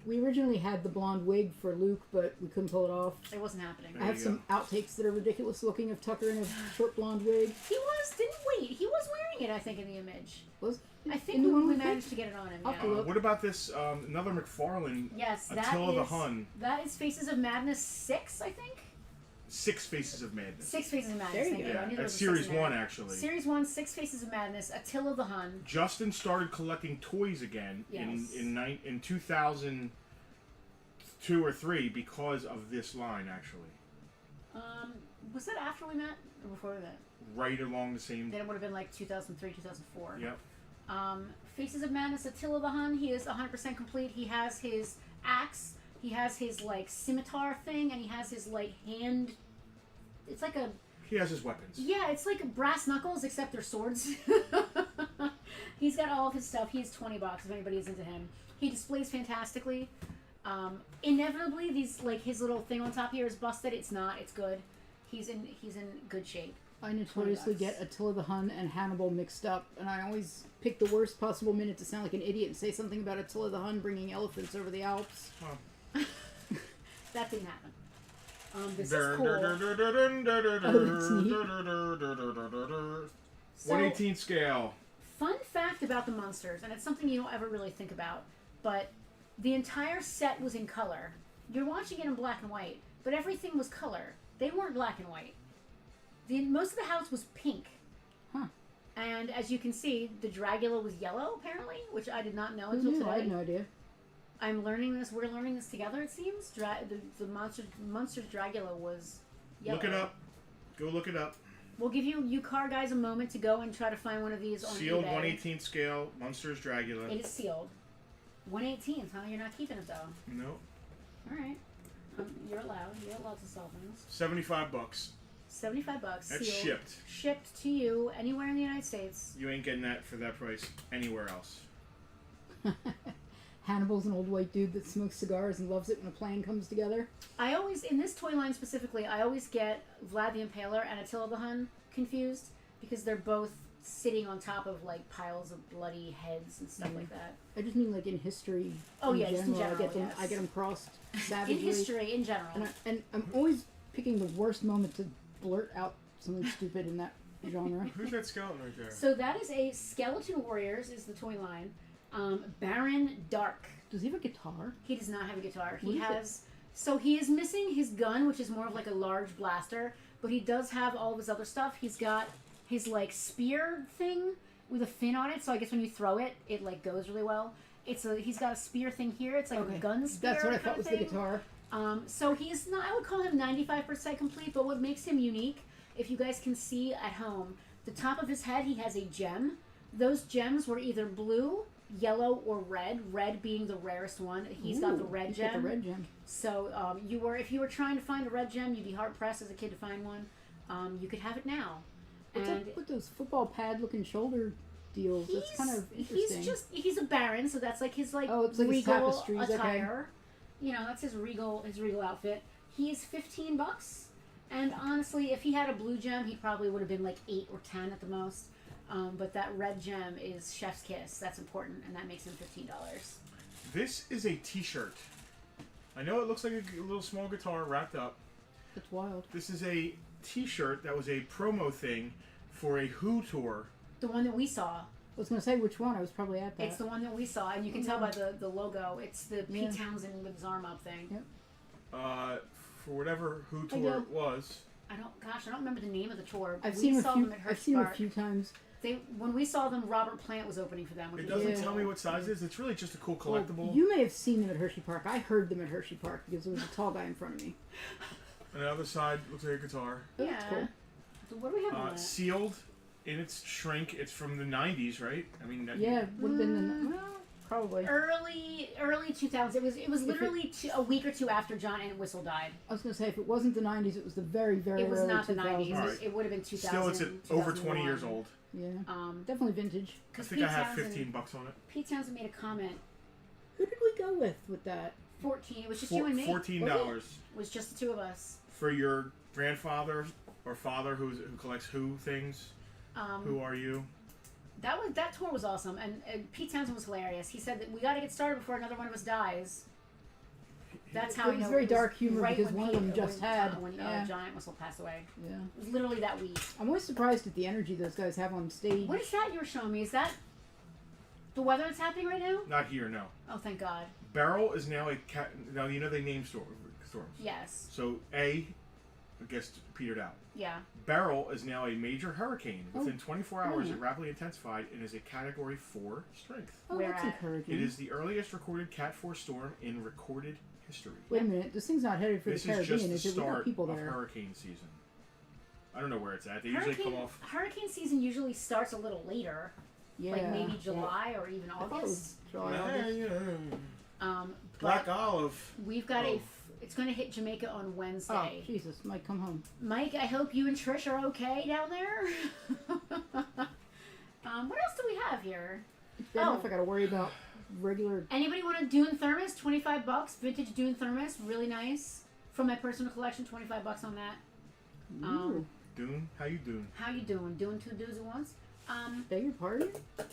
We originally had the blonde wig for Luke, but we couldn't pull it off. It wasn't happening. There I have you some outtakes that are ridiculous looking of Tucker in a short blonde wig. He was wearing it, I think, in the image. Was I think in the one we we managed picked? to get it on him. I'll Yeah. pull it. What about this? Another McFarlane. Yes, Attila the Hun. That is Faces of Madness 6, I think. 6 Faces of Madness. 6 Faces of Madness. There you thank go. you. I Yeah, knew there that's was a 6 Series in there. 1 actually. Series 1, 6 Faces of Madness, Attila the Hun. Justin started collecting toys again Yes. in 2002 or 3 because of this line actually. Was that after we met or before we met? Right along the same. Then it would have been like 2003, 2004. Yep. Faces of Madness, Attila the Hun. He is 100% complete. He has his axe. He has his like scimitar thing, and he has his like hand. It's like a He has his weapons. yeah. It's like brass knuckles, except they're swords. He's got all of his stuff. He's $20 if anybody is into him. He displays fantastically. Inevitably, these like his little thing on top here is busted. It's not. It's good. He's in good shape. I notoriously $20. get Attila the Hun and Hannibal mixed up, and I always pick the worst possible minute to sound like an idiot and say something about Attila the Hun bringing elephants over the Alps. Huh. That didn't happen. This is Dun, cool. dun, dun, dun, dun, dun, dun, dun, Oh, that's neat. dun, dun, dun, dun, dun, dun, dun. So, 1/18 scale. fun fact about the monsters, and it's something you don't ever really think about, but the entire set was in color. You're watching it in black and white, but everything was color. They weren't black and white. Most of the house was pink. Huh. And as you can see, the Dragula was yellow, apparently, which I did not know Who until knew? today. I had no idea. I'm learning this. We're learning this together, it seems. The monster's Dragula was yellow. Look it up. Go look it up. We'll give you car guys a moment to go and try to find one of these on Sealed eBay. 1/18 scale. Munsters Dragula. It is sealed. 1/18th, huh? You're not keeping it though. No. All right. You're allowed. You're allowed to sell things. $75. $75. That's sealed. shipped. Shipped to you anywhere in the United States. You ain't getting that for that price anywhere else. Hannibal's an old white dude that smokes cigars and loves it when a plan comes together. I always, in this toy line specifically, I always get Vlad the Impaler and Attila the Hun confused because they're both sitting on top of like piles of bloody heads and stuff like that. I just mean like in history. Oh, yeah, just in I general, get them. yes. I get them crossed savagely. In history, in general. and I'm always picking the worst moment to blurt out something stupid in that genre. Who's that skeleton right there? So that is a Skeleton Warriors is the toy line. Baron Dark. Does he have a guitar? He does not have a guitar. What He is it? has. So he is missing his gun, which is more of like a large blaster, but he does have all of his other stuff. He's got his like spear thing with a fin on it, so I guess when you throw it, it like goes really well. He's got a spear thing here. It's like a gun spear. That's what I kind thought of was thing. the guitar. So he's not. I would call him 95% complete, but what makes him unique, if you guys can see at home, the top of his head he has a gem. Those gems were either blue, yellow, or red. Red being the rarest one. He's got the red He's gem. got the red gem. So if you were trying to find a red gem, you'd be hard pressed as a kid to find one. You could have it now. What's And up with those football pad looking shoulder deals? That's kind of interesting. he's a baron, so that's like his like it's like his regal tapestries, okay. attire. You know, that's his regal outfit. He's $15, and honestly, if he had a blue gem, he probably would have been like 8 or 10 at the most. But that red gem is chef's kiss. That's important, and that makes him $15. This is a T-shirt. I know it looks like a little small guitar wrapped up. That's wild. This is a T-shirt that was a promo thing for a Who tour. The one that we saw. was going to say which one. I was probably at that. It's the one that we saw, and you can tell by the logo. It's the Pete Townsend with his arm up thing. Yep. For whatever who tour it was. I don't remember the name of the tour. I've seen them a few times. When we saw them, Robert Plant was opening for them. It doesn't tell me what size it is. It's really just a cool collectible. Well, you may have seen them at Hershey Park. I heard them at Hershey Park because there was a tall guy in front of me. On the other side looks like a guitar. Oh, that's cool. So what do we have on that? Sealed in its shrink. It's from the 90s, right? I mean, would have been the... Probably early 2000s. It was literally a week or two after John Entwistle died. I was going to say if it wasn't the 90s, it was the very early 2000s. It was not the 90s. Right. It would have been 2000. Still, it's over 20 years old. Yeah, definitely vintage. I think I have $15 on it. Pete Townsend made a comment. Who did we go with that? 14. It was just you and me. $14 It was just the two of us. For your grandfather or father who collects Who things. Who are you? That tour was awesome, and Pete Townsend was hilarious. He said that we got to get started before another one of us dies. That's how it was very dark humor right because one of them just had when John Entwistle passed away. Yeah, it was literally that week. I'm always surprised at the energy those guys have on stage. What is that you were showing me? Is that the weather that's happening right now? Not here, no. Oh, thank God. Beryl is now a cat. Now you know they name storms. Yes. So I guess petered out. Yeah. Beryl is now a major hurricane. Within 24 hours, it rapidly intensified and is a Category 4 strength. Oh, that's encouraging. It is the earliest recorded Cat 4 storm in recorded history. Wait a minute, this thing's not headed for the Caribbean, is it? the We got start people of there. hurricane season. I don't know where it's at. They usually come off. Hurricane season usually starts a little later, like maybe July or even August. Black Olive. We've got it's going to hit Jamaica on Wednesday. Oh, Jesus. Mike, come home. Mike, I hope you and Trish are okay down there. What else do we have here? It's bad enough I got to worry about regular... Anybody want a Dune thermos? $25. Vintage Dune thermos. Really nice. From my personal collection, $25 on that. Dune? How you doing? How you doing? Doing two dudes at once? Beg your pardon?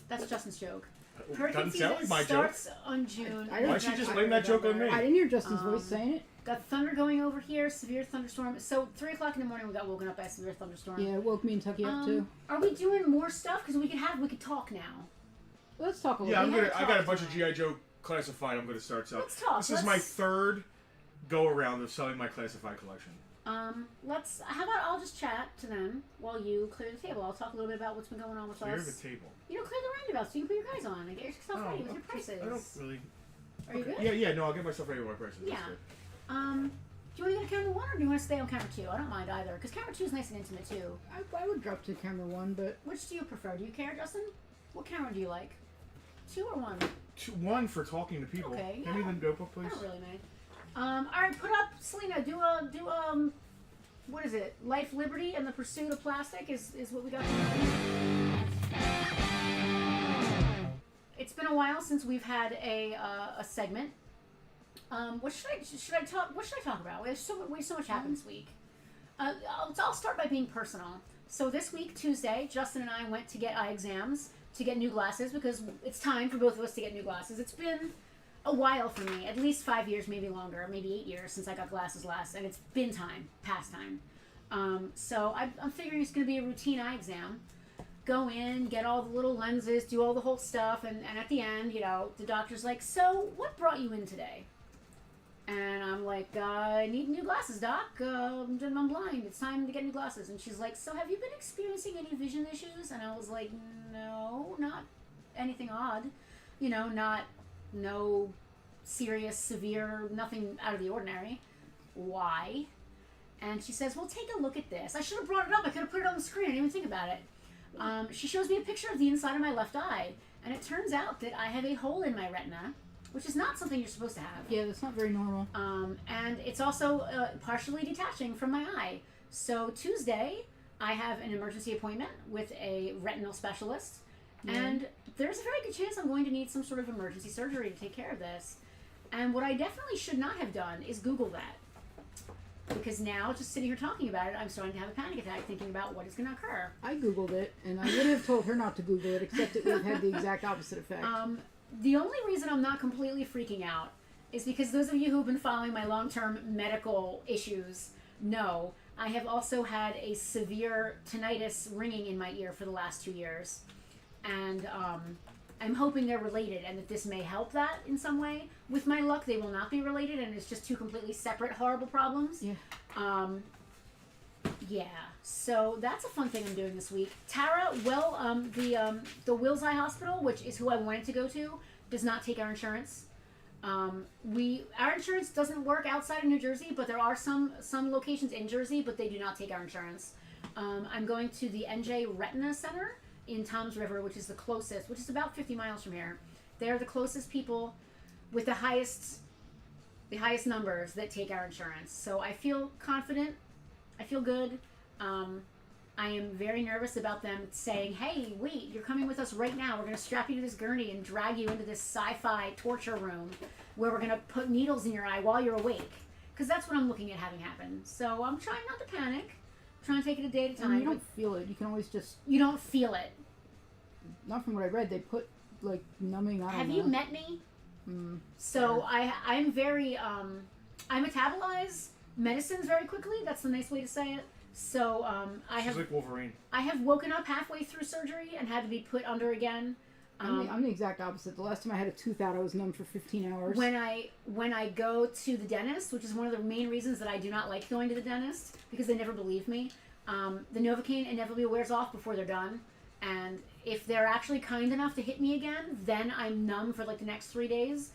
That's Justin's joke. Doesn't sound like my joke. Starts on June. Why she just blame that joke on me? I didn't hear Justin's voice saying it. Got thunder going over here, severe thunderstorm. So 3 o'clock in the morning, we got woken up by a severe thunderstorm. Yeah, it woke me and Tucky up too. Are we doing more stuff? Because we could talk now. Let's talk a little bit. Yeah, I got a bunch of G.I. Joe classified. I'm going to start selling. Let's talk. This is my third go around of selling my classified collection. How about I'll just chat to them while you clear the table. I'll talk a little bit about what's been going on with us. Clear the table. Clear the roundabout so you can put your guys on and get yourself ready with your prices. I don't really. Are you good? Yeah. No, I'll get myself ready with my prices. Yeah. Do you want to go to camera 1 or do you want to stay on camera 2? I don't mind either because camera 2 is nice and intimate too. I would drop to camera 1, but which do you prefer? Do you care, Justin? What camera do you like? 2 or 1? 1 for talking to people. Okay. Give me the notebook, please. I don't really mind. All right, put up Selena. Do what is it? Life, Liberty, and the Pursuit of Plastic is what we got. It's been a while since we've had a segment. What should I talk about? There's so much happened this week. I'll start by being personal. So this week, Tuesday, Justin and I went to get eye exams to get new glasses because it's time for both of us to get new glasses. It's been a while for me, at least 5 years, maybe longer, maybe 8 years since I got glasses last, and it's been past time. So I'm figuring it's going to be a routine eye exam. Go in, get all the little lenses, do all the whole stuff, and at the end, the doctor's like, so what brought you in today? And I'm like, I need new glasses, doc. I'm blind. It's time to get new glasses. And she's like, so have you been experiencing any vision issues? And I was like, no, not anything odd. No serious, severe, nothing out of the ordinary. Why? And she says, well, take a look at this. I should have brought it up. I could have put it on the screen. I didn't even think about it. She shows me a picture of the inside of my left eye. And it turns out that I have a hole in my retina, which is not something you're supposed to have. Yeah, that's not very normal. And it's also partially detaching from my eye. So Tuesday, I have an emergency appointment with a retinal specialist. Yeah. And there's a very good chance I'm going to need some sort of emergency surgery to take care of this. And what I definitely should not have done is Google that. Because now, just sitting here talking about it, I'm starting to have a panic attack thinking about what is going to occur. I Googled it, and I would have told her not to Google it, except it would have had the exact opposite effect. The only reason I'm not completely freaking out is because those of you who have been following my long-term medical issues know I have also had a severe tinnitus ringing in my ear for the last 2 years. and I'm hoping they're related and that this may help that in some way. With my luck, they will not be related, and it's just two completely separate horrible problems. Yeah. Yeah. So that's a fun thing I'm doing this week. Tara, the Wills Eye Hospital, which is who I wanted to go to, does not take our insurance. Our insurance doesn't work outside of New Jersey, but there are some locations in Jersey, but they do not take our insurance. I'm going to the NJ Retina Center in Toms River, which is the closest, which is about 50 miles from here. They're the closest people with the highest numbers that take our insurance. So I feel confident. I feel good. I am very nervous about them saying, hey, wait, you're coming with us right now. We're going to strap you to this gurney and drag you into this sci-fi torture room where we're going to put needles in your eye while you're awake. Because that's what I'm looking at having happen. So I'm trying not to panic. I'm trying to take it a day at a time. And you don't feel it. You can always just... You don't feel it. Not from what I read. They put, like, numbing... Have you met me? So I'm very... I metabolize medicines very quickly. That's the nice way to say it. So She's like Wolverine. I have woken up halfway through surgery and had to be put under again. I'm the exact opposite. The last time I had a tooth out, I was numb for 15 hours. When I go to the dentist, which is one of the main reasons that I do not like going to the dentist, because they never believe me, the Novocaine inevitably wears off before they're done. And if they're actually kind enough to hit me again, then I'm numb for like the next 3 days.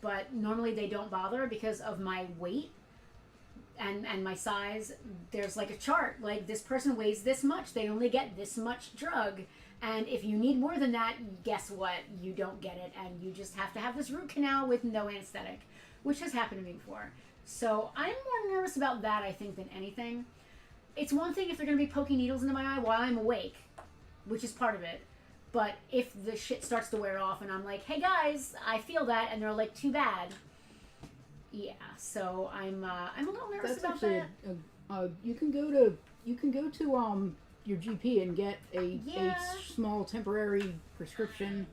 But normally they don't bother because of my weight. And my size. There's like a chart, like this person weighs this much, they only get this much drug, and if you need more than that, guess what, you don't get it, and you just have to have this root canal with no anesthetic, which has happened to me before. So I'm more nervous about that, I think, than anything. It's one thing if they're going to be poking needles into my eye while I'm awake, which is part of it, but if the shit starts to wear off and I'm like, hey guys, I feel that, and they're like, too bad. Yeah, so I'm a little nervous about that. You can go to your GP and get a small temporary prescription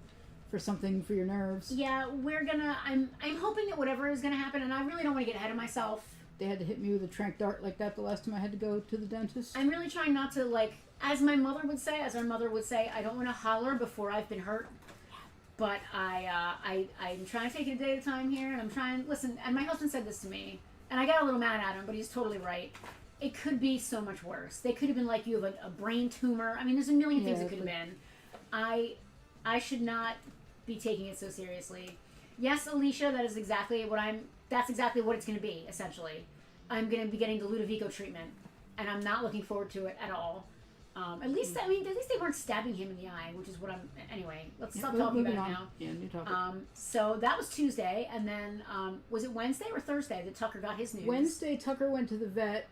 for something for your nerves. Yeah, I'm hoping that whatever is gonna happen, and I really don't want to get ahead of myself. They had to hit me with a trank dart like that the last time I had to go to the dentist. I'm really trying not to, like, as our mother would say, I don't want to holler before I've been hurt. But I'm trying to take it a day at a time here, and I'm trying, listen, and my husband said this to me, and I got a little mad at him, but he's totally right. It could be so much worse. They could have been like, you have a brain tumor. I mean, there's a million things it could have been. I should not be taking it so seriously. Yes, Alicia, that's exactly what it's going to be, essentially. I'm going to be getting the Ludovico treatment, and I'm not looking forward to it at all. At least they weren't stabbing him in the eye, which is what I'm... Anyway, let's stop talking about it now. Yeah, new topic. So that was Tuesday, and then, was it Wednesday or Thursday that Tucker got his news? Wednesday, Tucker went to the vet.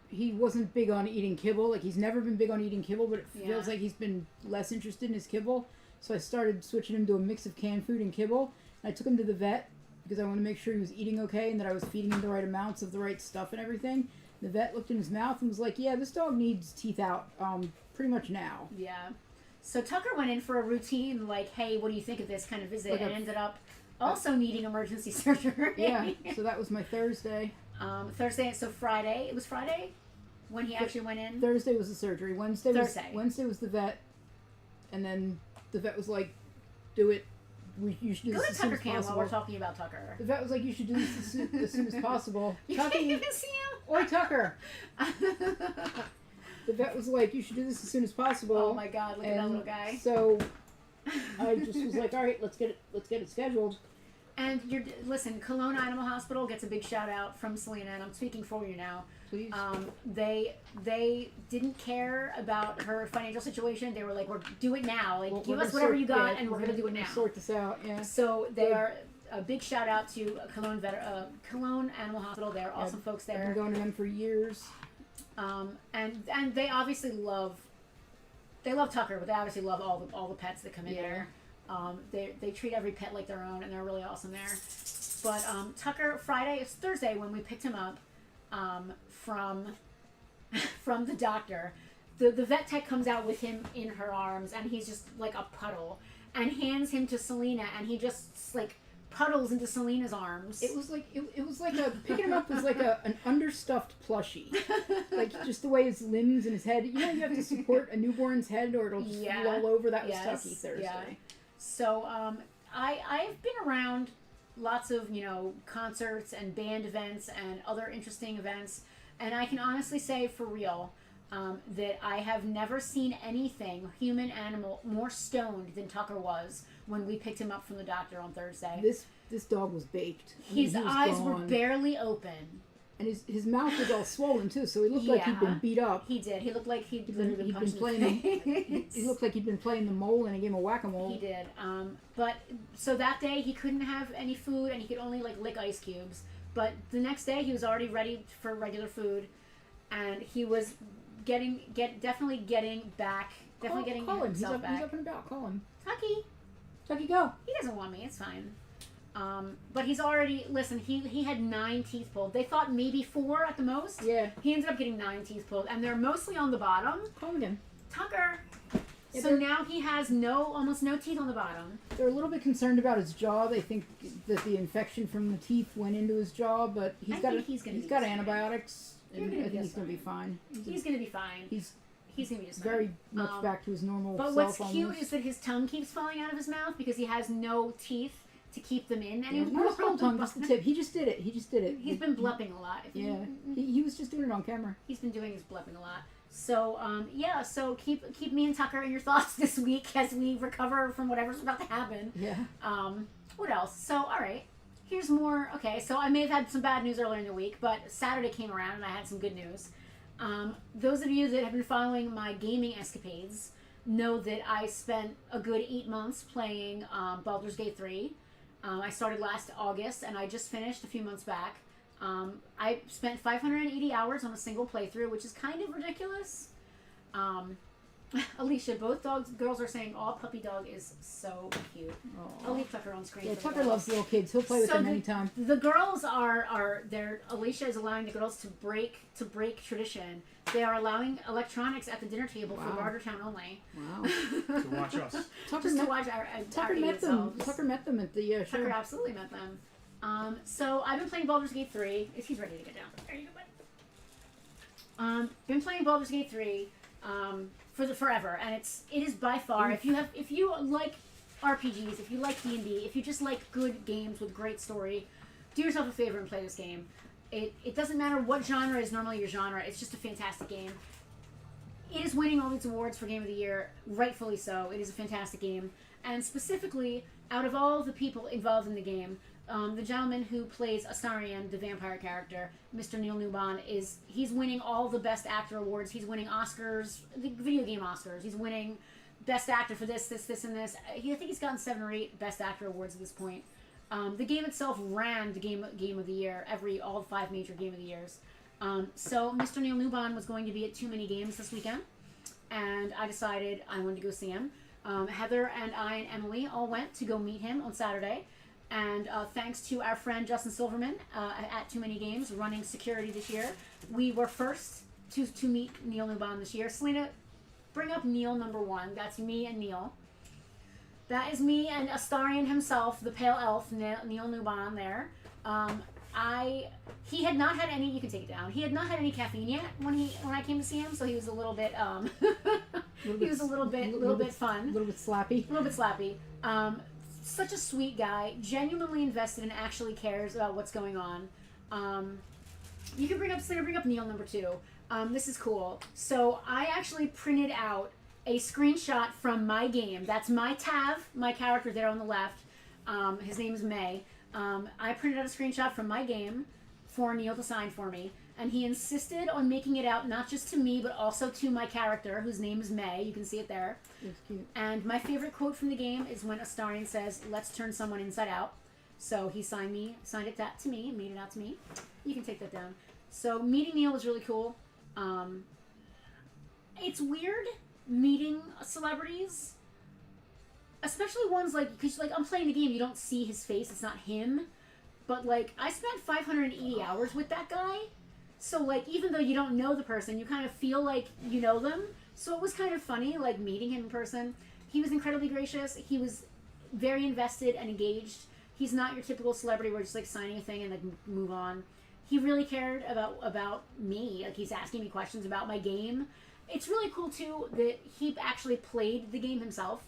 He wasn't big on eating kibble. Like, he's never been big on eating kibble, but it feels like he's been less interested in his kibble. So I started switching him to a mix of canned food and kibble. And I took him to the vet because I wanted to make sure he was eating okay and that I was feeding him the right amounts of the right stuff and everything. The vet looked in his mouth and was like, yeah, this dog needs teeth out pretty much now. Yeah. So Tucker went in for a routine, like, hey, what do you think of this kind of visit? And ended up also needing emergency surgery. Yeah, so that was my Thursday. Thursday, so Friday. It was Friday when he actually went in? Thursday was the surgery. Wednesday was the vet. And then the vet was like, do it. You should do Go this to as soon Tucker as Camp possible. while we're talking about Tucker. The vet was like, you should do this as soon as possible. You Tucker, can't even see him? Oi, Tucker. The vet was like, you should do this as soon as possible. Oh my God, look at that little guy. So I just was like, all right, let's get it scheduled. And listen, Cologne Animal Hospital gets a big shout out from Selena, and I'm speaking for you now. Please. They didn't care about her financial situation. They were like, do it now. Like, give us gonna whatever you got, and we're gonna do it now. Sort this out. Yeah. So they are a big shout out to Cologne Animal Hospital. They're awesome folks there. I've been going to them for years. And they obviously love Tucker, but they obviously love all the pets that come in there. They treat every pet like their own, and they're really awesome there. But Tucker, it's Thursday when we picked him up from the doctor. The vet tech comes out with him in her arms, and he's just like a puddle, and hands him to Selena, and he just like puddles into Selena's arms. It was like picking him up was like an understuffed plushie, like just the way his limbs and his head. You know, you have to support a newborn's head or it'll just fall over. That was Tucky Thursday. Yeah. So I've been around lots of concerts and band events and other interesting events, and I can honestly say for real that I have never seen anything human animal more stoned than Tucker was when we picked him up from the doctor on Thursday. This dog was baked. His eyes were barely open. And his mouth was all swollen too, so he looked like he'd been beat up. He did. He looked like he'd been playing. He looked like he'd been playing the mole in a game of whack-a-mole. He did. But so that day he couldn't have any food, and he could only lick ice cubes. But the next day he was already ready for regular food, and he was definitely getting himself back. He's up and about. Call him. Tucky, go. He doesn't want me. It's fine. But he's already, listen, he had 9 teeth pulled. They thought maybe 4 at the most. Yeah. He ended up getting 9 teeth pulled, and they're mostly on the bottom. Call him again. Tucker. Yeah, so now he has almost no teeth on the bottom. They're a little bit concerned about his jaw. They think that the infection from the teeth went into his jaw, but he's got antibiotics, and I think he's going to be fine. He's going to be fine. He's going to be just fine. Very much back to his normal self. But what's cute is that his tongue keeps falling out of his mouth because he has no teeth to keep them in anymore. Not his whole tongue, just the tip. He just did it. He's been blepping a lot. Yeah, he was just doing it on camera. He's been doing his blepping a lot. So so keep me and Tucker in your thoughts this week as we recover from whatever's about to happen. Yeah. What else? So all right, here's more. Okay, so I may have had some bad news earlier in the week, but Saturday came around and I had some good news. Those of you that have been following my gaming escapades know that I spent a good 8 months playing Baldur's Gate 3. I started last August, and I just finished a few months back. I spent 580 hours on a single playthrough, which is kind of ridiculous. Alicia, both girls are saying, "Oh, puppy dog is so cute." Aww. I'll leave Tucker on screen. Yeah, Tucker loves little kids. He'll play with them anytime. The girls are Alicia is allowing the girls to break tradition. They are allowing electronics at the dinner table for Bartertown only. Wow. To watch us. Tucker met them. Tucker met them at the show. Tucker absolutely met them. So I've been playing Baldur's Gate 3. He's ready to get down. There you go, bud. Been playing Baldur's Gate 3 for forever, and it is by far, if you like RPGs, if you like D&D, if you just like good games with great story, do yourself a favor and play this game. It doesn't matter what genre is normally your genre. It's just a fantastic game. It is winning all these awards for Game of the Year, rightfully so. It is a fantastic game. And specifically, out of all the people involved in the game, the gentleman who plays Astarion, the vampire character, Mr. Neil Newbon, he's winning all the Best Actor awards. He's winning Oscars, the video game Oscars. He's winning Best Actor for this, and this. I think he's gotten 7 or 8 Best Actor awards at this point. The game itself ran the game of the year, all 5 major Game of the Years. So Mr. Neil Newbon was going to be at Too Many Games this weekend, and I decided I wanted to go see him. Heather and I and Emily all went to go meet him on Saturday, and thanks to our friend Justin Silverman at Too Many Games running security this year, we were first to meet Neil Newbon this year. Selena, bring up Neil number 1. That's me and Neil. That is me and Astarion himself, the pale elf, Neil Newbon there. He had not had any. You can take it down. He had not had any caffeine yet when I came to see him, so he was a little bit. He was a little bit fun. A little bit slappy. A little bit slappy. Such a sweet guy, genuinely invested and actually cares about what's going on. You can bring up Neil number 2. This is cool. So I actually printed out a screenshot from my game. That's my Tav, my character there on the left. His name is May. I printed out a screenshot from my game for Neil to sign for me, and he insisted on making it out not just to me, but also to my character, whose name is May. You can see it there. It's cute. And my favorite quote from the game is when Astarion says, "Let's turn someone inside out." So he signed it to me, made it out to me. You can take that down. So meeting Neil was really cool. It's weird meeting celebrities, especially ones because I'm playing the game, you don't see his face, it's not him, but I spent 580 hours with that guy, so even though you don't know the person, you kind of feel like you know them, so it was kind of funny meeting him in person. He was incredibly gracious. He was very invested and engaged. He's not your typical celebrity where just like signing a thing and like move on. He really cared about me. Like he's asking me questions about my game. It's really cool too that he actually played the game himself.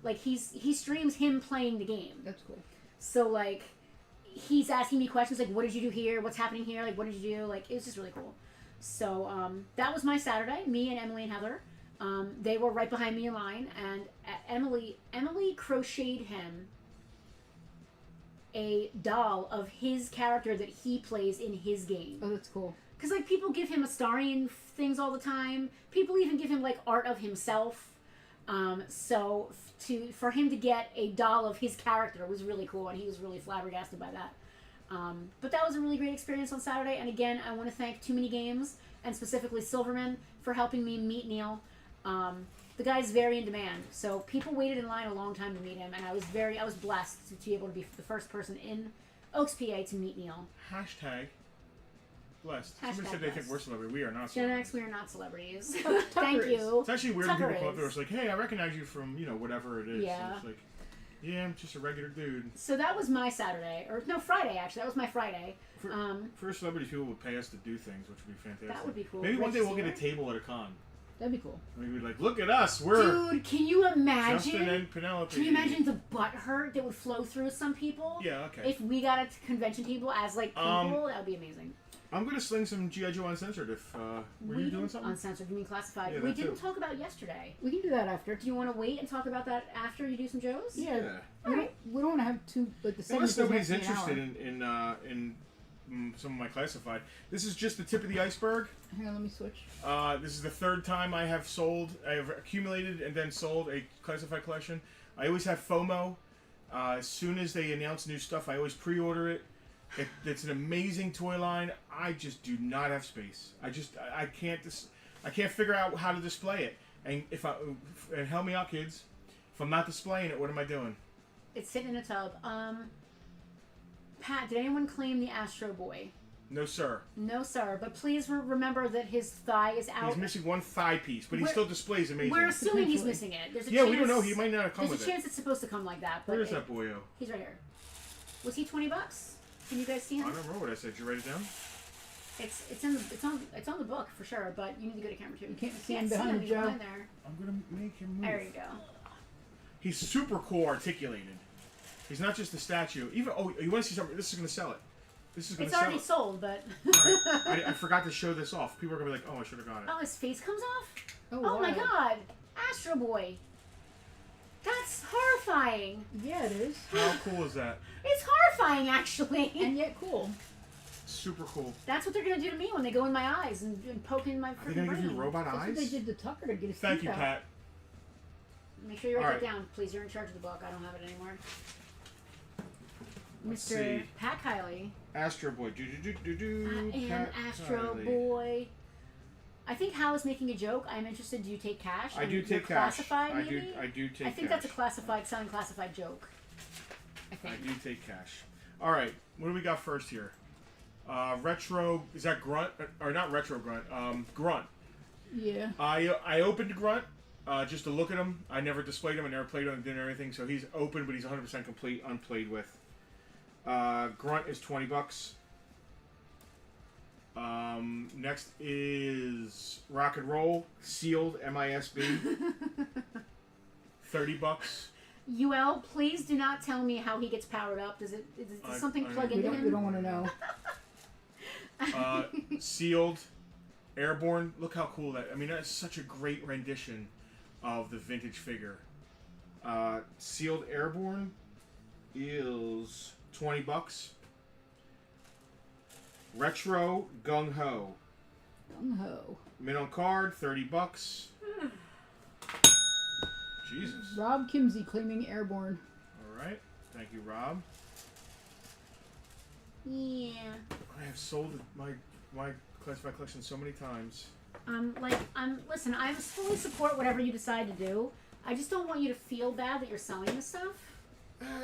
Like he streams him playing the game. That's cool. So like he's asking me questions like, what did you do here? What's happening here? Like, what did you do? Like, it was just really cool. So that was my Saturday. Me and Emily and Heather. They were right behind me in line, and Emily crocheted him a doll of his character that he plays in his game. Oh, that's cool. Because like people give him Astarian things all the time. People even give him like art of himself. So for him to get a doll of his character was really cool, and he was really flabbergasted by that. But that was a really great experience on Saturday. And again, I want to thank Too Many Games and specifically Silverman for helping me meet Neil. The guy's very in demand, so people waited in line a long time to meet him, and I was blessed to be able to be the first person in Oaks, PA to meet Neil. Hashtag blessed. Hashtag Somebody said they think blessed. we're celebrity. We are not Gen celebrities. X, we are not celebrities. Tucker Thank is. you. It's actually weird when Tucker people come up to is. us like, hey, I recognize you from, whatever it is. Yeah. And it's like, yeah, I'm just a regular dude. So that was my Saturday, or no, Friday actually. That was my Friday. For celebrities, people would pay us to do things, which would be fantastic. That would be cool. Maybe one day we'll get a Register. table at a con. That'd be cool. Maybe we'd like, look at us, we're Dude, can you imagine? Justin and Penelope. Can you imagine the butt hurt that would flow through some people? Yeah, okay. If we got a convention table as like people, that would be amazing. I'm gonna sling some G.I. Joe Uncensored if, were you doing something? Uncensored, you mean classified. Yeah, we that didn't too. talk about yesterday. We can do that after. Do you want to wait and talk about that after you do some Joes? Yeah. Yeah. We don't want to have two, like the segment Unless doesn't nobody's have to be an interested hour. in some of my classified. This is just the tip of the iceberg. Hang on, let me switch. This is the third time I have accumulated and then sold a classified collection. I always have FOMO. As soon as they announce new stuff, I always pre-order it. It's an amazing toy line. I just do not have space. I can't figure out how to display it. And and help me out, kids. If I'm not displaying it, what am I doing? It's sitting in a tub. Pat, did anyone claim the Astro Boy? No, sir. No, sir. But please remember that his thigh is out. He's missing one thigh piece, but he We're- still displays amazing. We're assuming he's Potentially. missing it. There's a Yeah, chance, we don't know. He might not have come There's with a it. chance it's supposed to come like that. But Where is that boyo? He's right here. Was he $20? Can you guys see I him? don't remember what I said. Did you write it down? It's on the book for sure. But you need to go to camera 2. You can't see him behind He's Joe. behind there. I'm gonna make him move. There you go. He's super cool articulated. He's not just a statue. Even you want to see something? This is gonna sell it. This is gonna It's sell already it. sold, but Alright. I forgot to show this off. People are gonna be like, "Oh, I should have got it." oh, his face comes off. Oh, Oh my wow. God, Astro Boy. That's horrifying. Yeah, it is. How cool is that? It's horrifying, actually. And yet cool. Super cool. That's what they're gonna do to me when they go in my eyes and poke in my Are they freaking gonna brain. give you robot That's what they eyes? did to Tucker to get his Thank teeth you, out. Pat. Make sure you write All that right. down, please. You're in charge of the book. I don't have it anymore. Let's Mr. see. Pat Kiley. Astro Boy. And Pat Astro Kiley. Boy. I think Hal is making a joke. I'm interested. Do you take cash? I And do you're take cash. Classified, I maybe? do take I think cash. that's a classified, selling classified joke. I think. I do take cash. All right, what do we got first here? Retro. Is that Grunt or not? Retro Grunt. Grunt. Yeah. I opened Grunt just to look at him. I never displayed him. I never played him. Didn't or anything. So he's open, but he's 100% complete, unplayed with. Grunt is $20. Next is Rock and Roll, sealed MISB, $30. UL, please do not tell me how he gets powered up. Does something plug We into don't him? want to know. Sealed, Airborne. Look how cool that. I mean, that's such a great rendition of the vintage figure. Sealed Airborne is $20. Retro Gung Ho. Gung ho. Mint on card, $30. Jesus. Rob Kimsey claiming airborne. All right. Thank you, Rob. Yeah. I have sold my classified collection so many times. Listen, I fully support whatever you decide to do. I just don't want you to feel bad that you're selling this stuff.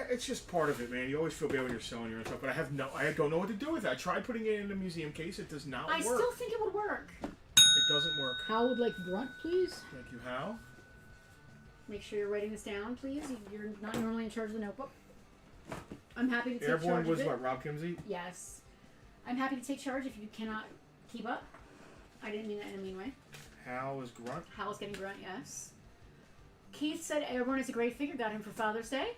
It's just part of it, man. You always feel bad when you're selling your own stuff, but I don't know what to do with it. I tried putting it in a museum case. It does not I work. still think it would work. It doesn't work. Hal would like grunt, please. Thank you, Hal. Make sure you're writing this down, please. You're not normally in charge of the notebook. I'm happy to take Airborne charge was of it. what, Rob Kimsey? Yes. I'm happy to take charge if you cannot keep up. I didn't mean that in a mean way. Hal is Grunt. Hal's getting grunt, yes. Keith said Airborne is a great figure, got him for Father's Day.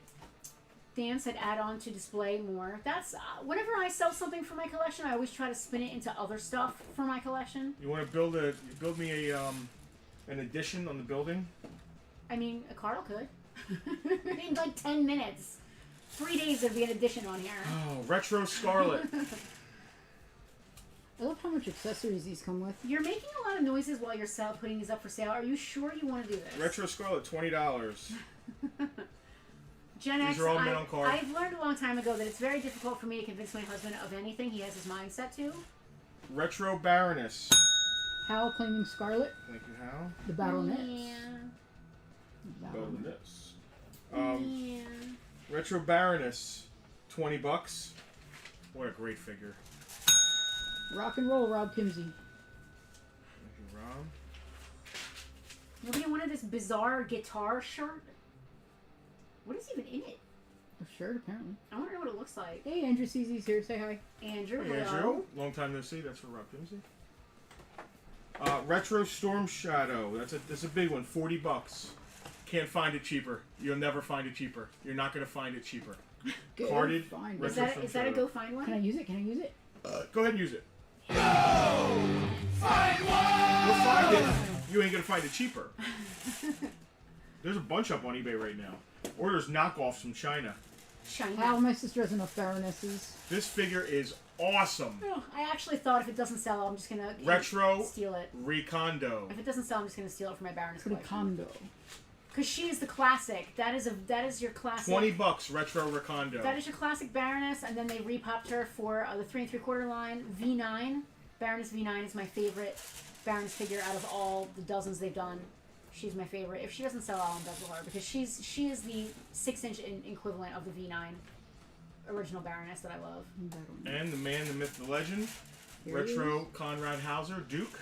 Dan said add on to display more. That's whenever I sell something for my collection, I always try to spin it into other stuff for my collection. You want to build me an addition on the building? I mean, Carl could. In like 10 minutes. 3 days there'd be an addition on here. Oh, Retro Scarlet. I love how much accessories these come with. You're making a lot of noises while you're putting these up for sale. Are you sure you want to do this? Retro Scarlet, $20. Gen These X, are all men on card. I've learned a long time ago that it's very difficult for me to convince my husband of anything he has his mind set to. Retro Baroness. Hal claiming Scarlet, Thank you, Hal. the Battlenets. Yeah. Baroness. Yeah. Retro Baroness, $20. What a great figure. Rock and roll, Rob Kimsey. Thank you, Rob. Nobody wanted this bizarre guitar shirt? What is even in it? A shirt, apparently. I want to know what it looks like. Hey, Andrew CZ's here. Say hi. Andrew, Hey, hello. Andrew. Long time no see. That's for Rob Kimsey. Retro Storm Shadow. That's a big one. $40. Can't find it cheaper. You'll never find it cheaper. You're not going to find it cheaper. Go Carded. find Retro it. Is Storm that a Shadow. go find one? Can I use it? Can I use it? Go ahead and use it. Find one! You'll find it. You ain't going to find it cheaper. There's a bunch up on eBay right now. Or there's knockoffs from China. China. Hal, my sister has enough Baronesses. This figure is awesome. Oh, I actually thought if it doesn't sell, I'm just gonna Retro steal it. Recondo. If it doesn't sell, I'm just gonna steal it for my Baroness Pretty collection. condo. Because she is the classic. That is your classic. $20 Retro Recondo. That is your classic Baroness, and then they repopped her for the 3 3/4 line V9. Baroness V9 is my favorite Baroness figure out of all the dozens they've done. She's my favorite. If she doesn't sell, I'll embezzle her because she is the 6-inch equivalent of the V9 original Baroness that I love. And the man, the myth, the legend. Here he Retro Conrad Hauser Duke.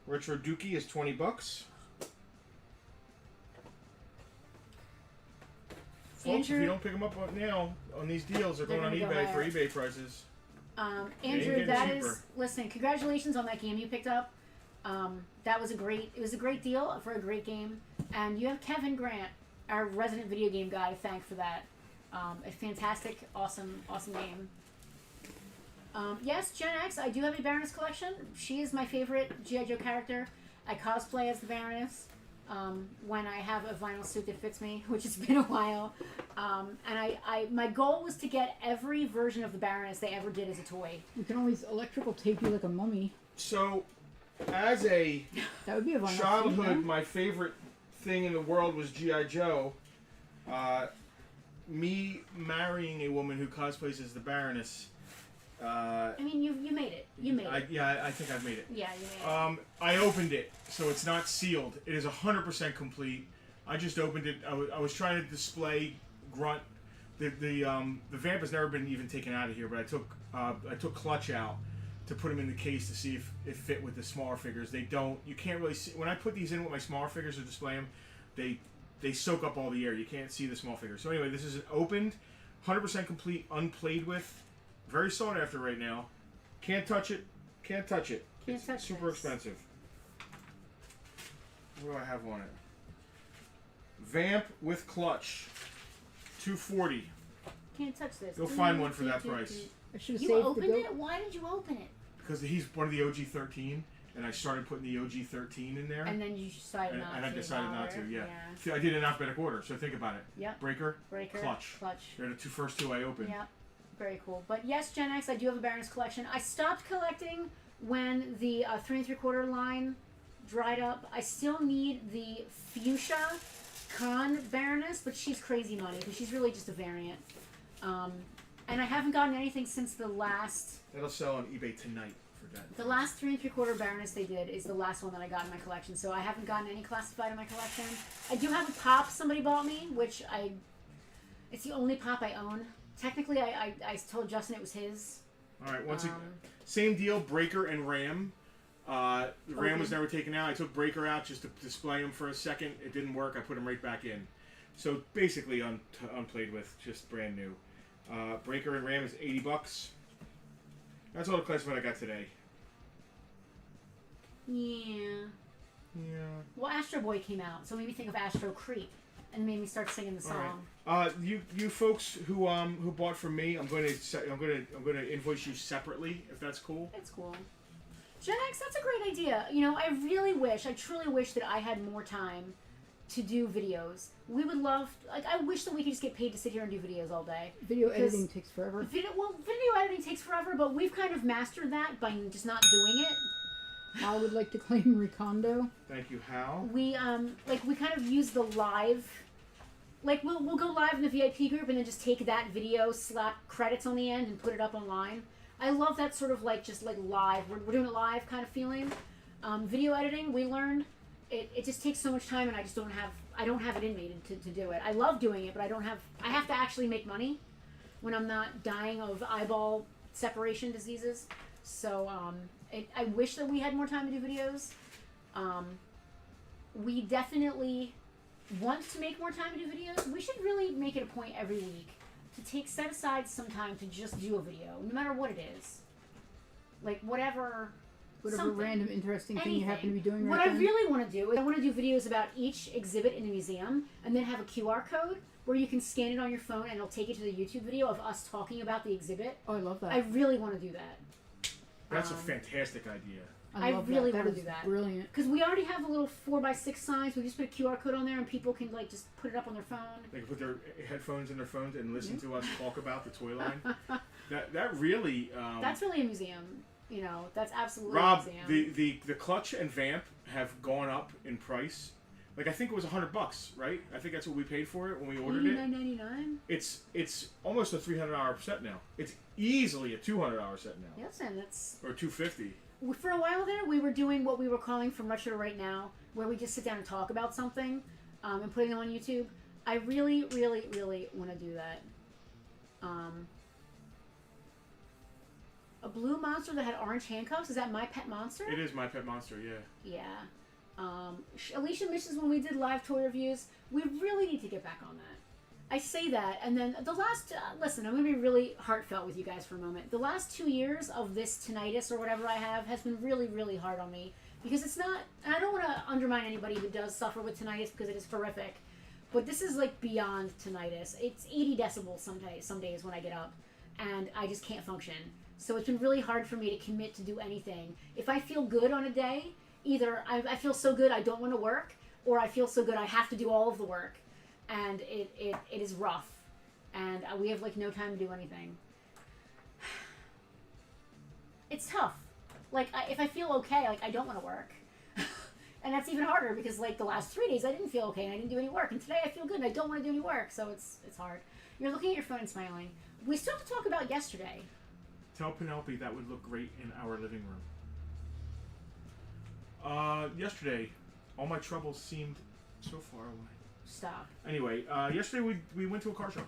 Retro Dookie is $20. Folks, if Andrew- you don't pick them up now on these deals, they're They're going on gonna go eBay for higher. eBay prices. Andrew, getting that cheaper. is. Listen, congratulations on that game you picked up. That was it was a great deal for a great game, and you have Kevin Grant, our resident video game guy, to thank for that. A fantastic, awesome game. Yes, Gen X, I do have a Baroness collection. She is my favorite G.I. Joe character. I cosplay as the Baroness when I have a vinyl suit that fits me, which has been a while. And my goal was to get every version of the Baroness they ever did as a toy. We can always electrical tape you like a mummy. So, as a That would be a vinyl. childhood, suit, my favorite thing in the world was G.I. Joe. Me marrying a woman who cosplays as the Baroness. I mean, you made it. You made it. Yeah, I think I've made it. Yeah, you made it. I opened it, so it's not sealed. It is 100% complete. I just opened it. I was trying to display Grunt. The vamp has never been even taken out of here, but I took Clutch out to put him in the case to see if it fit with the smaller figures. They don't. You can't really see when I put these in with my smaller figures to display them. They soak up all the air. You can't see the small figures. So anyway, this is an opened, 100% complete, unplayed with. Very sought after right now. Can't touch it. Can't touch it. Can't It's touch super this. expensive. What do I have on it? Vamp with clutch. $240. Can't touch this. You'll find one for that price. I should have You saved the opened goat. it? Why did you open it? Because he's one of the OG 13, and I started putting the OG 13 in there. And then you decided not to. and I decided not to, bother. yeah. See, I did it in alphabetical order, so think about it. Yep. Breaker, Breaker. clutch. Clutch. They're the first two I opened. Yep. Very cool. But yes, Gen X, I do have a Baroness collection. I stopped collecting when the 3 3/4 line dried up. I still need the Fuchsia Con Baroness, but she's crazy money because she's really just a variant. And I haven't gotten anything since the last. That'll sell on eBay tonight for that. The last 3 3/4 Baroness they did is the last one that I got in my collection, so I haven't gotten any classified in my collection. I do have a pop somebody bought me, which it's the only pop I own. Technically, I told Justin it was his. All right, once again, same deal. Breaker and Ram. The Ram was never taken out. I took Breaker out just to display him for a second. It didn't work. I put him right back in. So basically, unplayed with, just brand new. Breaker and RAM is $80. That's all the classified I got today. Yeah. Yeah. Well, Astro Boy came out, so it made me think of Astro Creep, and made me start singing the song. You folks who bought from me, I'm going to invoice you separately if that's cool. It's cool. Gen X, that's a great idea. I truly wish that I had more time to do videos. We would love, I wish that we could just get paid to sit here and do videos all day. Video editing takes forever. Video editing takes forever, but we've kind of mastered that by just not doing it. I would like to claim Recondo. Thank you, Hal. We we kind of use the live, we'll go live in the VIP group and then just take that video, slap credits on the end, and put it up online. I love that sort of just live. We're doing it live kind of feeling. Video editing, we learned it just takes so much time, and I don't have it in me to do it. I love doing it, but I have to actually make money when I'm not dying of eyeball separation diseases. So I wish that we had more time to do videos. We definitely want to make more time to do videos. We should really make it a point every week to set aside some time to just do a video, no matter what it is. Whatever random interesting thing you happen to be doing What right I then. really want to do is I want to do videos about each exhibit in the museum, and then have a QR code where you can scan it on your phone and it'll take you to the YouTube video of us talking about the exhibit. Oh, I love that. I really want to do that. That's a fantastic idea. I really that. want to That do is that. Brilliant. Because we already have the little 4x6 signs. We just put a QR code on there, and people can just put it up on their phone. They can put their headphones in their phones and listen to us talk about the toy line. That really. That's really a museum. That's absolutely Rob, a museum. the clutch and vamp have gone up in price. I think it was $100, right? I think that's what we paid for it when we ordered it. $89.99. It's almost a $300 set now. It's easily a $200 set now. Yes, and that's Or $250. for a while there. We were doing what we were calling From Retro to Right Now, where we just sit down and talk about something, and putting them on YouTube. I really, really, really want to do that. A blue monster that had orange handcuffs. Is that My Pet Monster? It is My Pet Monster, yeah. Yeah. Alicia misses when we did live toy reviews. We really need to get back on that. I say that, and then the last... listen, I'm going to be really heartfelt with you guys for a moment. The last 2 years of this tinnitus or whatever I have has been really, really hard on me. Because it's not... And I don't want to undermine anybody who does suffer with tinnitus because it is horrific. But this is beyond tinnitus. It's 80 decibels some days when I get up. And I just can't function. So it's been really hard for me to commit to do anything. If I feel good on a day, either I feel so good I don't want to work, or I feel so good I have to do all of the work. And it is rough. And we have no time to do anything. It's tough. If I feel okay, I don't want to work. And that's even harder because the last 3 days I didn't feel okay and I didn't do any work. And today I feel good and I don't want to do any work. So it's hard. You're looking at your phone and smiling. We still have to talk about yesterday. Tell Penelope that would look great in our living room. Yesterday, all my troubles seemed so far away. Stop. Anyway, yesterday we went to a car show.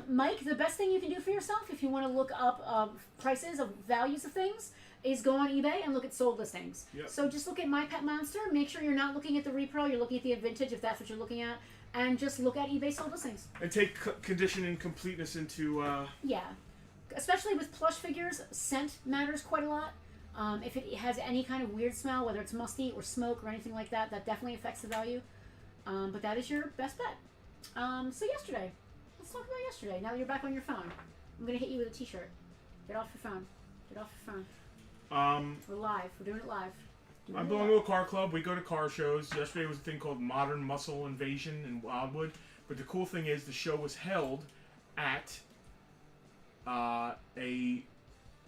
Mike, the best thing you can do for yourself if you want to look up prices of values of things is go on eBay and look at sold listings. Yep. So just look at My Pet Monster. Make sure you're not looking at the repro. You're looking at the vintage if that's what you're looking at. And just look at eBay sold listings. And take condition and completeness into... Yeah. Especially with plush figures, scent matters quite a lot. If it has any kind of weird smell, whether it's musty or smoke or anything like that, that definitely affects the value. But that is your best bet. So yesterday. Let's talk about yesterday. Now that you're back on your phone. I'm going to hit you with a t-shirt. Get off your phone. Get off your phone. We're live. We're doing it live. I belong to a car club. We go to car shows. Yesterday was a thing called Modern Muscle Invasion in Wildwood. But the cool thing is the show was held at a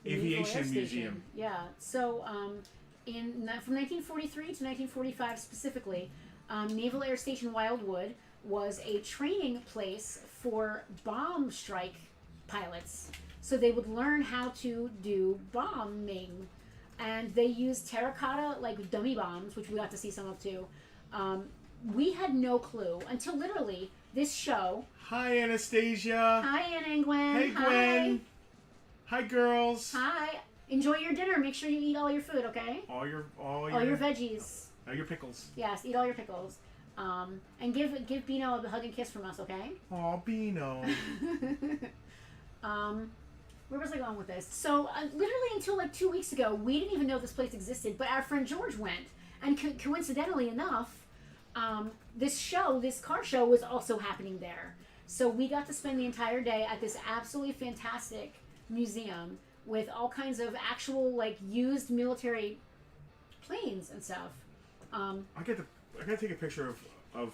aviation museum. Yeah. So from 1943 to 1945 specifically, Naval Air Station Wildwood was a training place for bomb strike pilots. So they would learn how to do bombing. And they used terracotta, dummy bombs, which we got to see some of too. We had no clue until literally this show. Hi, Anastasia. Hi, Anna and Gwen. Hey, Gwen. Hi, girls. Hi. Enjoy your dinner. Make sure you eat all your food, okay? All your veggies. All your pickles. Yes, eat all your pickles. And give Bino a hug and kiss from us, okay? Aw, Beano. Where was I going with this? So literally until like 2 weeks ago, we didn't even know this place existed. But our friend George went, and coincidentally enough, this car show, was also happening there. So we got to spend the entire day at this absolutely fantastic museum with all kinds of actual like used military planes and stuff. I gotta take a picture of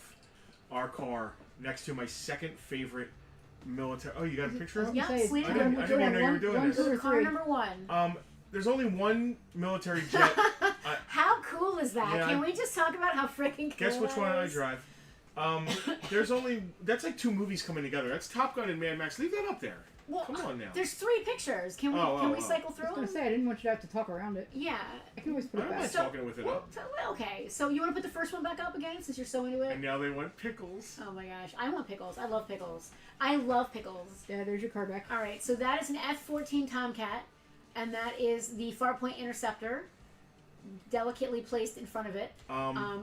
our car next to my second favorite military. Oh, you got a picture of it? Yeah, I didn't even know you were doing this. Car number 1. There's only one military jet. How cool is that? Yeah, Can we just talk about how freaking cool Guess which that one I is? drive. That's like 2 movies coming together. That's Top Gun and Mad Max. Leave that up there. Well, Come on now. There's 3 pictures. Can we cycle through I was them? gonna say I didn't want you to have to talk around it. Yeah. I can always put I it don't mind back. talking with it up. Okay. So you want to put the first one back up again since you're so into it? And now they want pickles. Oh my gosh. I want pickles. I love pickles. I love pickles. Yeah, there's your car back. All right. So that is an F-14 Tomcat, and that is the Farpoint Interceptor, delicately placed in front of it.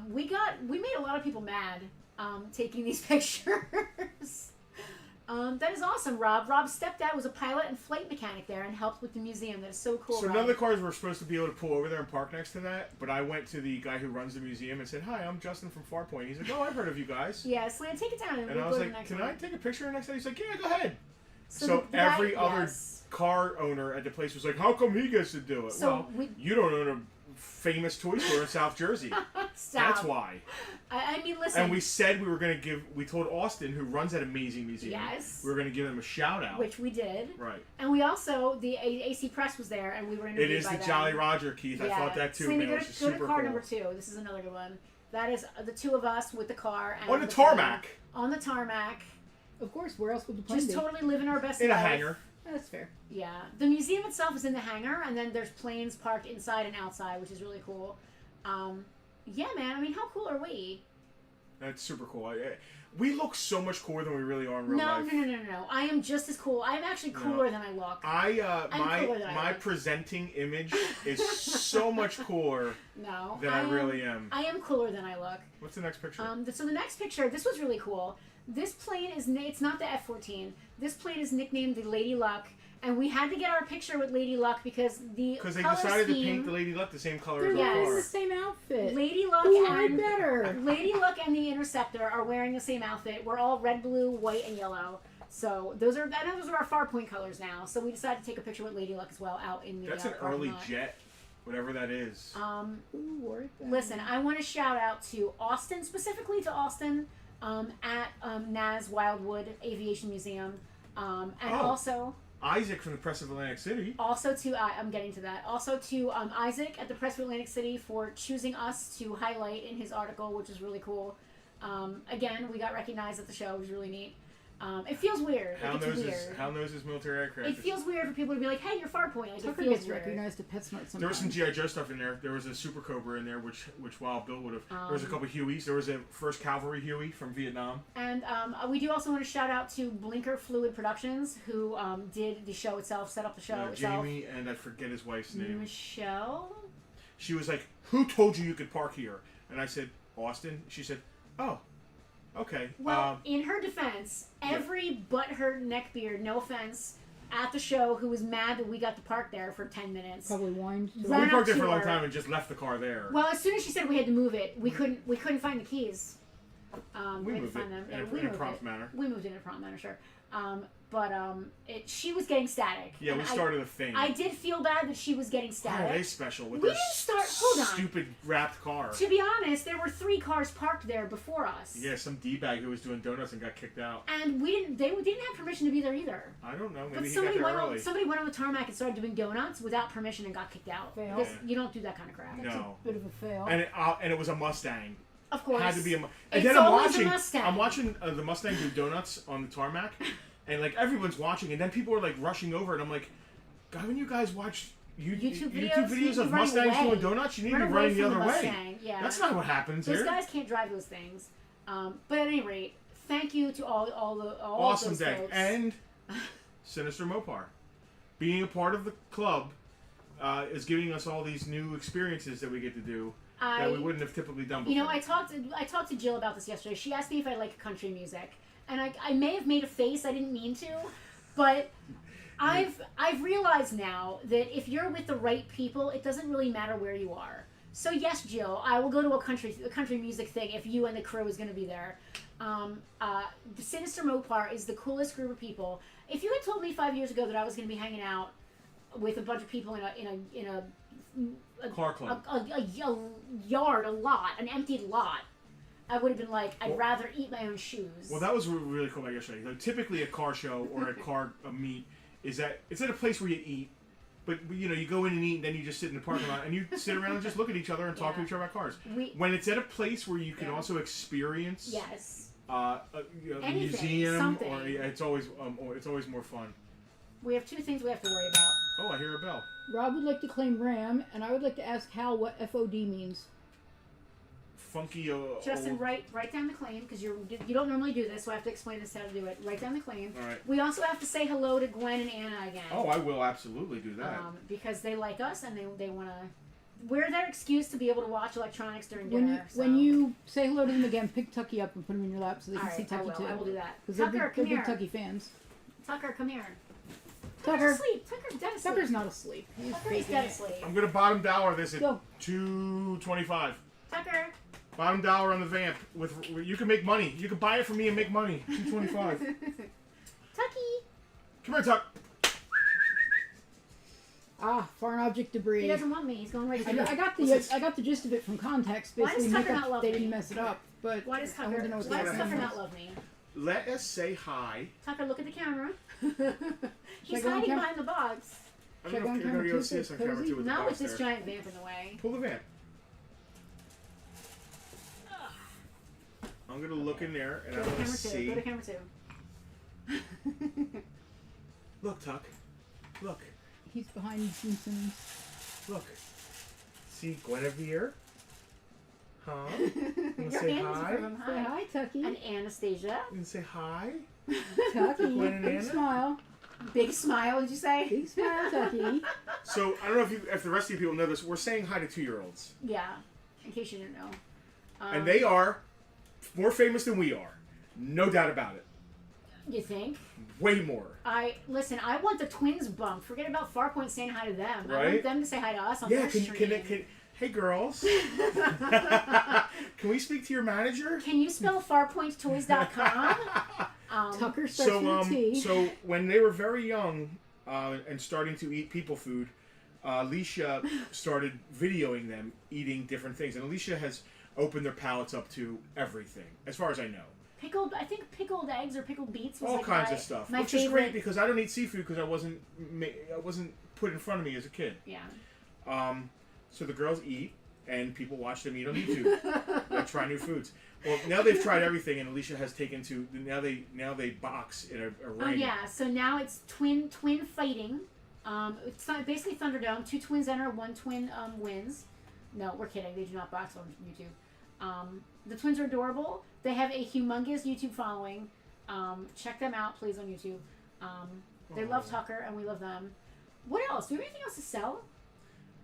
We made a lot of people mad taking these pictures. That is awesome, Rob. Rob's stepdad was a pilot and flight mechanic there and helped with the museum. That is so cool. So Rob. none of the cars were supposed to be able to pull over there and park next to that, but I went to the guy who runs the museum and said, "Hi, I'm Justin from Farpoint." He's like, "Oh, I've heard of you guys." Yeah, Slan, take it down and And we'll I go was to the like, next "Can one. I take a picture next time?" He's like, "Yeah, go ahead." So the guy- every other yes. car owner at the place was like, "How come he gets to do it?" So you don't own a famous toy store in South Jersey. Stop. That's why. I mean, listen. And we said we told Austin, who runs that amazing museum, Yes. we were going to give him a shout out. Which we did. Right. And we also, the AC Press was there, and we were interviewed It is by the them. Jolly Roger, Keith. I thought that too. Slaney, Man, go which is to super car cool. number 2. This is another good one. That is the 2 of us with the car. And On the the tarmac. plane. On the tarmac. Of course, where else would the plane Just be? totally living our best In a life. hangar. That's fair. Yeah. The museum itself is in the hangar, and then there's planes parked inside and outside, which is really cool. Yeah, man. I mean, how cool are we? That's super cool. We look so much cooler than we really are in real life. No. I am just as cool. I'm actually cooler than I look. I'm cooler than I my look. presenting image is so much cooler No. than I really am. I am cooler than I look. What's the next picture? So the next picture, this was really cool. This plane it's not the F-14. This plane is nicknamed the Lady Luck, and we had to get our picture with Lady Luck because they decided to paint the Lady Luck the same color They're as wearing our the car. same outfit. Lady Luck Who are and better? Lady Luck and the Interceptor are wearing the same outfit. We're all red, blue, white, and yellow. So those are our Farpoint colors now. So we decided to take a picture with Lady Luck as well out in the. That's an parking early lot. jet, whatever that is. Who wore it then? Listen, I want to shout out to Austin, specifically to Austin, at NAS Wildwood Aviation Museum, and also Isaac from the Press of Atlantic City. Also to I'm getting to that. Also to Isaac at the Press of Atlantic City for choosing us to highlight in his article, which is really cool. Again, we got recognized at the show, which was really neat. It feels weird. Hal knows his military aircraft. It feels weird for people to be like, "Hey, you're Farpoint." Like, Tucker it feels gets weird. recognized at PetSmart sometimes. There was some G.I. Joe stuff in there. There was a Super Cobra in there, which Wild Bill would have. There was a couple Hueys. There was a 1st Cavalry Huey from Vietnam. And we do also want to shout out to Blinker Fluid Productions, who did the show itself, set up the show itself. Jamie, and I forget his wife's name. Michelle? She was like, "Who told you could park here?" And I said, "Austin." She said, "Oh, okay." Well, in her defense, every butthurt neckbeard, no offense, at the show who was mad that we got to park there for 10 minutes. Probably whined. We Ran parked up there for a to long her. time and just left the car there. Well, as soon as she said we had to move it, we couldn't find the keys. We had to moved find them. it Yeah, in a prompt manner. We moved it in a prompt manner, sure. She was getting static. Yeah, and we started a thing. I did feel bad that she was getting Why static. are they special with We their didn't start. Hold on. stupid wrapped car? To be honest, there were 3 cars parked there before us. Yeah, some d-bag who was doing donuts and got kicked out. And we didn't. They didn't have permission to be there either. I don't know. Maybe But he got there early. somebody went on the tarmac and started doing donuts without permission and got kicked out. Fail. Because you don't do that kind of crap. That's No. a bit of a fail. And it was a Mustang. Of course. Had to be a. And It's then always a Mustang. I'm watching the Mustang do donuts on the tarmac, and like everyone's watching, and then people are like rushing over, and I'm like, haven't you guys watched YouTube videos of Run Mustangs away. doing donuts? You need to be Run running away the from other way. Mustang. Yeah. That's not what happens Those here. guys can't drive those things. But at any rate, thank you to all Awesome those day. folks. And Sinister Mopar, being a part of the club, is giving us all these new experiences that we get to do that we wouldn't have typically done before. You know, I talked to Jill about this yesterday. She asked me if I like country music, and I may have made a face. I didn't mean to, but I've realized now that if you're with the right people, it doesn't really matter where you are. So yes, Jill, I will go to a country music thing if you and the crew is going to be there. The Sinister Mopar is the coolest group of people. If you had told me 5 years ago that I was going to be hanging out with a bunch of people in a Car club. a yard, a lot, an empty lot, I would have been like, I'd rather eat my own shoes. Well, that was really cool about yesterday. Like, typically, a car show or a meet is that it's at a place where you eat, but you go in and eat, and then you just sit in the parking lot and you sit around and just look at each other and talk to each other about cars. When it's at a place where you can also experience, a museum, something. or it's always more fun. We have 2 things we have to worry about. Oh, I hear a bell. Rob would like to claim Ram, and I would like to ask Hal what FOD means. Funky. Justin, write down the claim, because you don't normally do this, so I have to explain this how to do it. Write down the claim. All right. We also have to say hello to Gwen and Anna again. Oh, I will absolutely do that. Because they like us and they want to. We're their excuse to be able to watch electronics during dinner. When you say hello to them again, pick Tucky up and put him in your lap so they can see Tucky too. I will do that. Because Tucker, they're come here. big Tucky fans. Tucker, come here. Tucker. Tucker's asleep. Tucker's dead asleep. Tucker's not asleep. Tucker's dead asleep. I'm gonna bottom dollar this at Go. $2.25. Tucker. Bottom dollar on the vamp. You can make money. You can buy it from me and make money. $2.25. Tucky. Come here, Tuck. Foreign object debris. He doesn't want me. He's going right to I got the gist of it from context. Why does Basically, Tucker not love they me? didn't mess it up. But Why does I wanted to know what Tucker the other not was. love me? Let us say hi. Tucker, look at the camera. He's I go on hiding camera? behind the box. I Should I don't go know on if you're camera going to be able to too, see us on so camera cozy? too with the Not box with this there. giant vamp in the way. Pull the vamp. I'm going to look in there and Go I'm to going to camera 2. see. Go to camera 2. Look, Tuck. Look. He's behind Simpsons. Look. See Guinevere? Huh? You Your say Anna's hi? from him. Say Hi. hi, Tucky. And Anastasia. You can say hi? Tucky. Gwen and Big Anna? smile. Big smile, did you say? Big smile, Tucky. So, I don't know if the rest of you people know this. We're saying hi to 2-year-olds. Yeah, in case you didn't know. And they are more famous than we are. No doubt about it. You think? Way more. I want the twins bump. Forget about Farpoint saying hi to them. I Right? want them to say hi to us on Yeah, their stream. hey girls. Can we speak to your manager? Can you spell farpointtoys.com? Tucker starts with a T. So when they were very young and starting to eat people food, Alicia started videoing them eating different things. And Alicia has opened their palates up to everything, as far as I know. I think pickled eggs or pickled beets was All like kinds of stuff. my Which favorite. is great because I don't eat seafood because I wasn't put in front of me as a kid. Yeah. So the girls eat, and people watch them eat on YouTube. They try new foods. Well, now they've tried everything, and Alicia has taken to now they box in a ring. Oh yeah. So now it's twin fighting. It's basically Thunderdome. 2 twins enter, 1 twin wins. No, we're kidding. They do not box on YouTube. The twins are adorable. They have a humongous YouTube following. Check them out, please, on YouTube. They love Tucker, and we love them. What else? Do we have anything else to sell?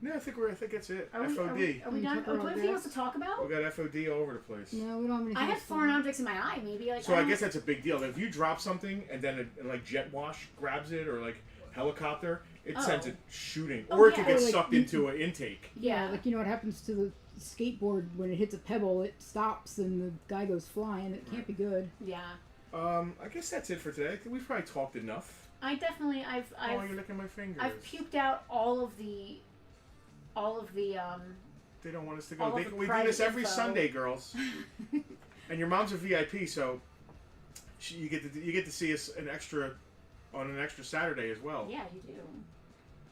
No, I think that's it. Are FOD. we done? Tucker Do we have anything else to talk about? We got FOD all over the place. No, we don't have anything I had else foreign to- objects in my eye, maybe. Like, So I guess that's a big deal. If you drop something and then like jet wash grabs it or like helicopter, it sends it shooting, Oh, or it could yeah. get Or, like, sucked into an intake. Yeah. Like, what happens to the skateboard when it hits a pebble, it stops and the guy goes flying. It can't be good. Yeah. I guess that's it for today. I think we've probably talked enough. I definitely, I've you're licking my fingers. I've puked out all of the They don't want us to all go. of the We do private this every info. Sunday, girls. And your mom's a VIP, so you get to see us on an extra Saturday as well. Yeah, you do.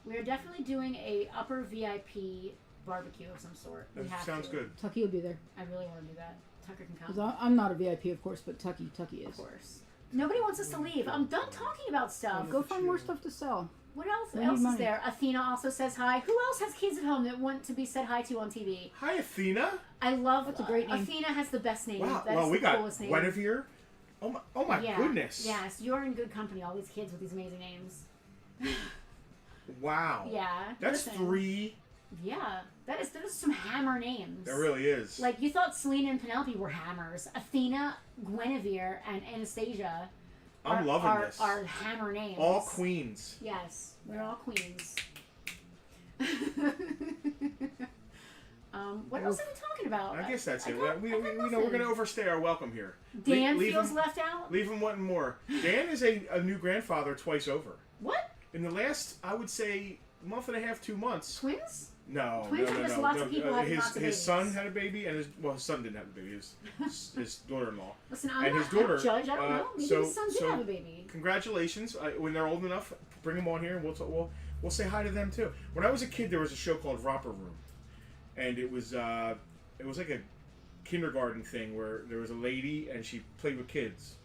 We are definitely doing a upper VIP barbecue of some sort. We That have sounds to. good. Tucky will be there. I really want to do that. Tucker can come. 'Cause I'm not a VIP, of course, but Tucky is. Of course. Nobody wants us to leave. I'm done talking about stuff. Go find more stuff to sell. What else? We need Else is money. there? Athena also says hi. Who else has kids at home that want to be said hi to on TV? Hi, Athena. I love. That's a great name. Athena has the best name. Wow. That's Well, we the got coolest name. Guinevere. Oh my Yeah. goodness. Yes, you're in good company. All these kids with these amazing names. Wow. Yeah. That's listen. 3. Yeah, that is some hammer names. That really is. Like, you thought Selena and Penelope were hammers. Athena, Guinevere, and Anastasia. I'm loving this. Our hammer names. All queens. Yes, we're all queens. What else are we talking about? I guess that's it. We got know we're nothing. going to overstay our welcome here. Dan leave feels him, left out. Leave him wanting more. Dan is a new grandfather twice over. What? In the last, I would say, month and a half, 2 months. Twins? No, Twins no, are no, just no. lots of people having his lots of his babies. son had a baby, and his son didn't have a baby. His daughter-in-law. Listen, I'm And not his daughter, a judge. I don't know. Maybe so- his son did so- have a baby. Congratulations! When they're old enough, bring them on here, and we'll say hi to them too. When I was a kid, there was a show called Romper Room, and it was like a kindergarten thing where there was a lady and she played with kids.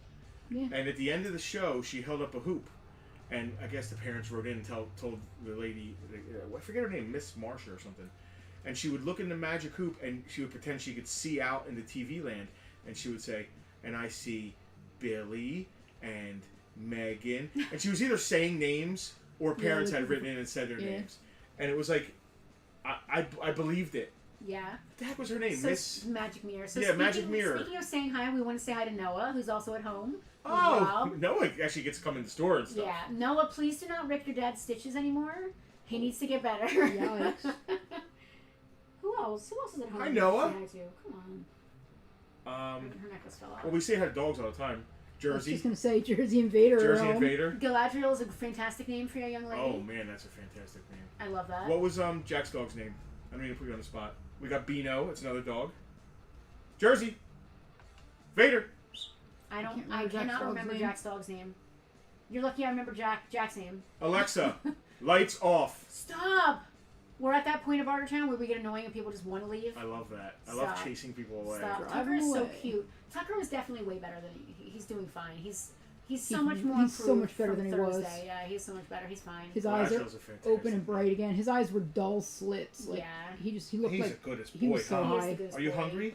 Yeah. And at the end of the show, she held up a hoop, and I guess the parents wrote in and told the lady, I forget her name, Miss Marsha or something, and she would look in the magic hoop and she would pretend she could see out in the TV land, and she would say, "And I see Billy and Megan," and she was either saying names or parents had written in and said their names, and it was like, I believed it. Yeah. What the heck was her name? So Miss. Magic Mirror. So Yeah, Magic Mirror. Speaking of saying hi, we want to say hi to Noah, who's also at home. Oh, Rob. Noah actually gets to come in the store and stuff. Yeah, Noah, please do not rip your dad's stitches anymore. He needs to get better. Yikes. Who else? Who else is at home? Hi, Noah. Say hi to? Come on. Her necklace fell out. Well, we say hi to dogs all the time. I was Jersey. just gonna say Jersey Invader. Jersey Invader. Galadriel is a fantastic name for a young lady. Oh man, that's a fantastic name. I love that. What was Jack's dog's name? I don't mean to put you on the spot. We got Beano. It's another dog. Jersey. Vader. I can't remember cannot Jack's dog's remember name. Jack's dog's name. You're lucky I remember Jack's name. Alexa. Lights off. Stop! We're at that point of Bartertown where we get annoying and people just want to leave. I love that. I love Stop. chasing people away. Stop. Drive Tucker him is so away. cute. Tucker is definitely way better than he's doing fine. He's so much more he's so improved much better from than he was. Thursday. Yeah, he's so much better. He's fine. His Well, eyes are Ashley's a fantastic open and bright again. His eyes were dull slits. Like, Yeah. he looked He's like the goodest he boy, was so huh? He is high. the goodest Are you boy. hungry?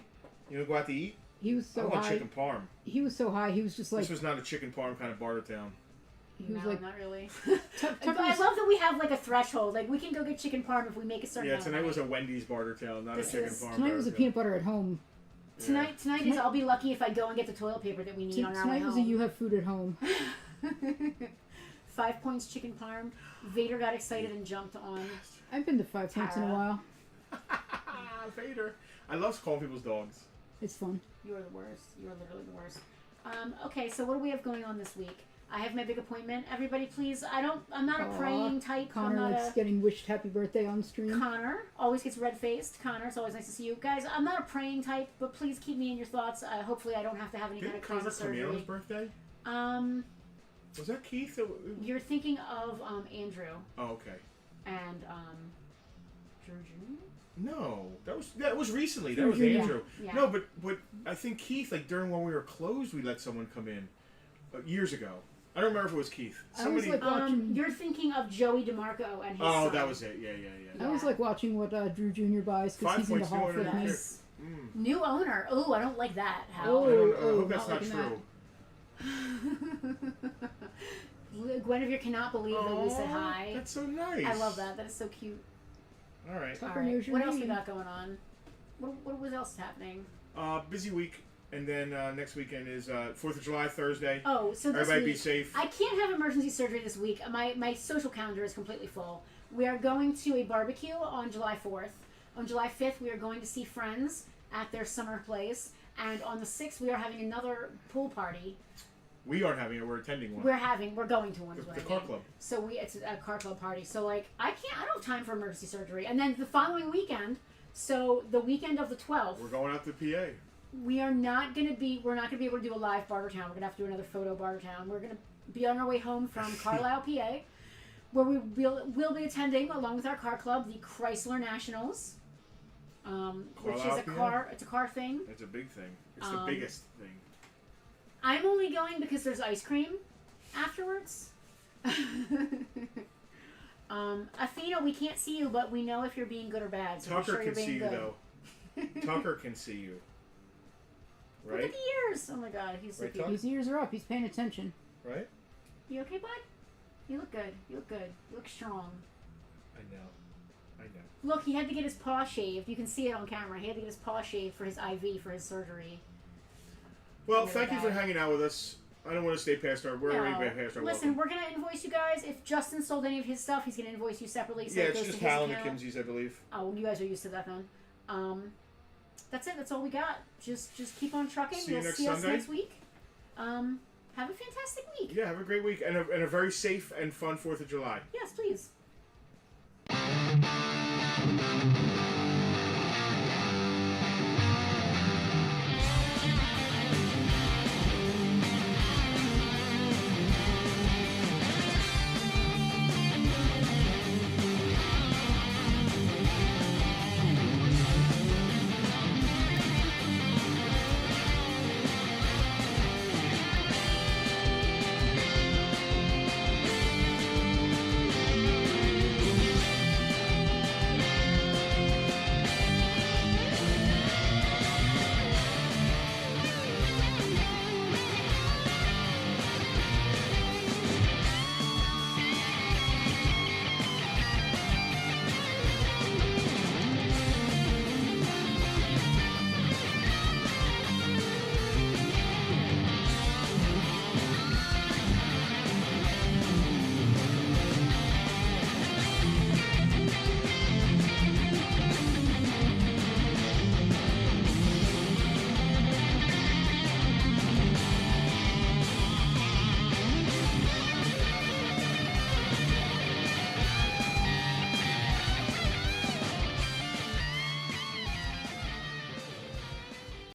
You wanna go out to eat? He was I so want high. chicken parm. He was so high. He was just like This was not a chicken parm kind of Bartertown. he was No, like not really. Tucker But I was- love that we have like a threshold. Like we can go get chicken parm if we make a certain Yeah, amount of tonight was a money. Wendy's Bartertown, not This a chicken is- parm. Tonight was a Bartertown. peanut butter at home. Tonight is I'll be lucky if I go and get the toilet paper that we need on our way Tonight was a home. you have food at home. 5 points chicken parm. Vader got excited and jumped on. I've been to 5 Points in a Tara. while. Vader. I love calling people's dogs. It's fun. You're the worst. You're literally the worst. Okay, so what do we have going on this week? I have my big appointment. Everybody, please. I'm not a Aw, praying type. I'm Connor not likes a getting wished happy birthday on stream. Connor always gets red faced. Connor, it's always nice to see you guys. I'm not a praying type, but please keep me in your thoughts. Hopefully, I don't have to have any kind Didn't of crazy Connor come in on his surgery. birthday? Um, Was that Keith? you're thinking of Andrew Oh, okay. and Drew Jr. No, that was recently. That Drew was Jr. Andrew. Yeah. No, but I think Keith, like during when we were closed, we let someone come in years ago. I don't remember if it was Keith. I was like watching. You're thinking of Joey DeMarco and his Oh, son. that was it. Yeah. I was like watching what Drew Jr. buys because 5 he's into points, you Hall wanted with to me. hear. Yes. New owner. Oh, I don't like that. I Hal. hope that's not not liking true. Guinevere cannot believe that we said Aw, hi. That's so nice. I love that. That is so cute. All right. Tucker All right. knows your What else we name. got going on? What else is happening? Busy week, and then next weekend is 4th of July, Thursday. Oh, so this Everybody week, be safe. I can't have emergency surgery this week. My social calendar is completely full. We are going to a barbecue on July 4th. On July 5th, we are going to see friends at their summer place. And on the 6th, we are having another pool party. We aren't having it. We're attending one. We're going to one. The is what I car mean. club. So it's a car club party. So like I don't have time for emergency surgery. And then the following weekend, so the weekend of the 12th, We're going out to PA. we're not gonna be able to do a live Bartertown. We're gonna have to do another photo Bartertown. We're gonna be on our way home from Carlisle, PA, where we'll be attending along with our car club the Chrysler Nationals, which is Carlisle, a PA? car. It's a car thing. It's a big thing. It's the biggest thing. I'm only going because there's ice cream afterwards. Athena, we can't see you, but we know if you're being good or bad. So Tucker we're sure you're can see being you, good. though. Tucker can see you. Look Right? at the ears. Oh my God, he's so Right, cute. Tuck? His ears are up. He's paying attention. Right? You okay, bud? You look good. You look good. You look strong. I know. Look, he had to get his paw shaved. You can see it on camera. He had to get his paw shaved for his IV for his surgery. Well, Really thank you for bad. hanging out with us. I don't want to stay past our. We're already past our. Listen, welcome. we're gonna invoice you guys. If Justin sold any of his stuff, he's gonna invoice you separately. So Yeah, it it's goes just to his Hal and the account. Kimseys, I believe. Oh, well, you guys are used to that then. That's it. That's all we got. Just keep on trucking. See you You'll next see us Sunday. next week. Have a fantastic week. Yeah, have a great week and a very safe and fun 4th of July. Yes, please.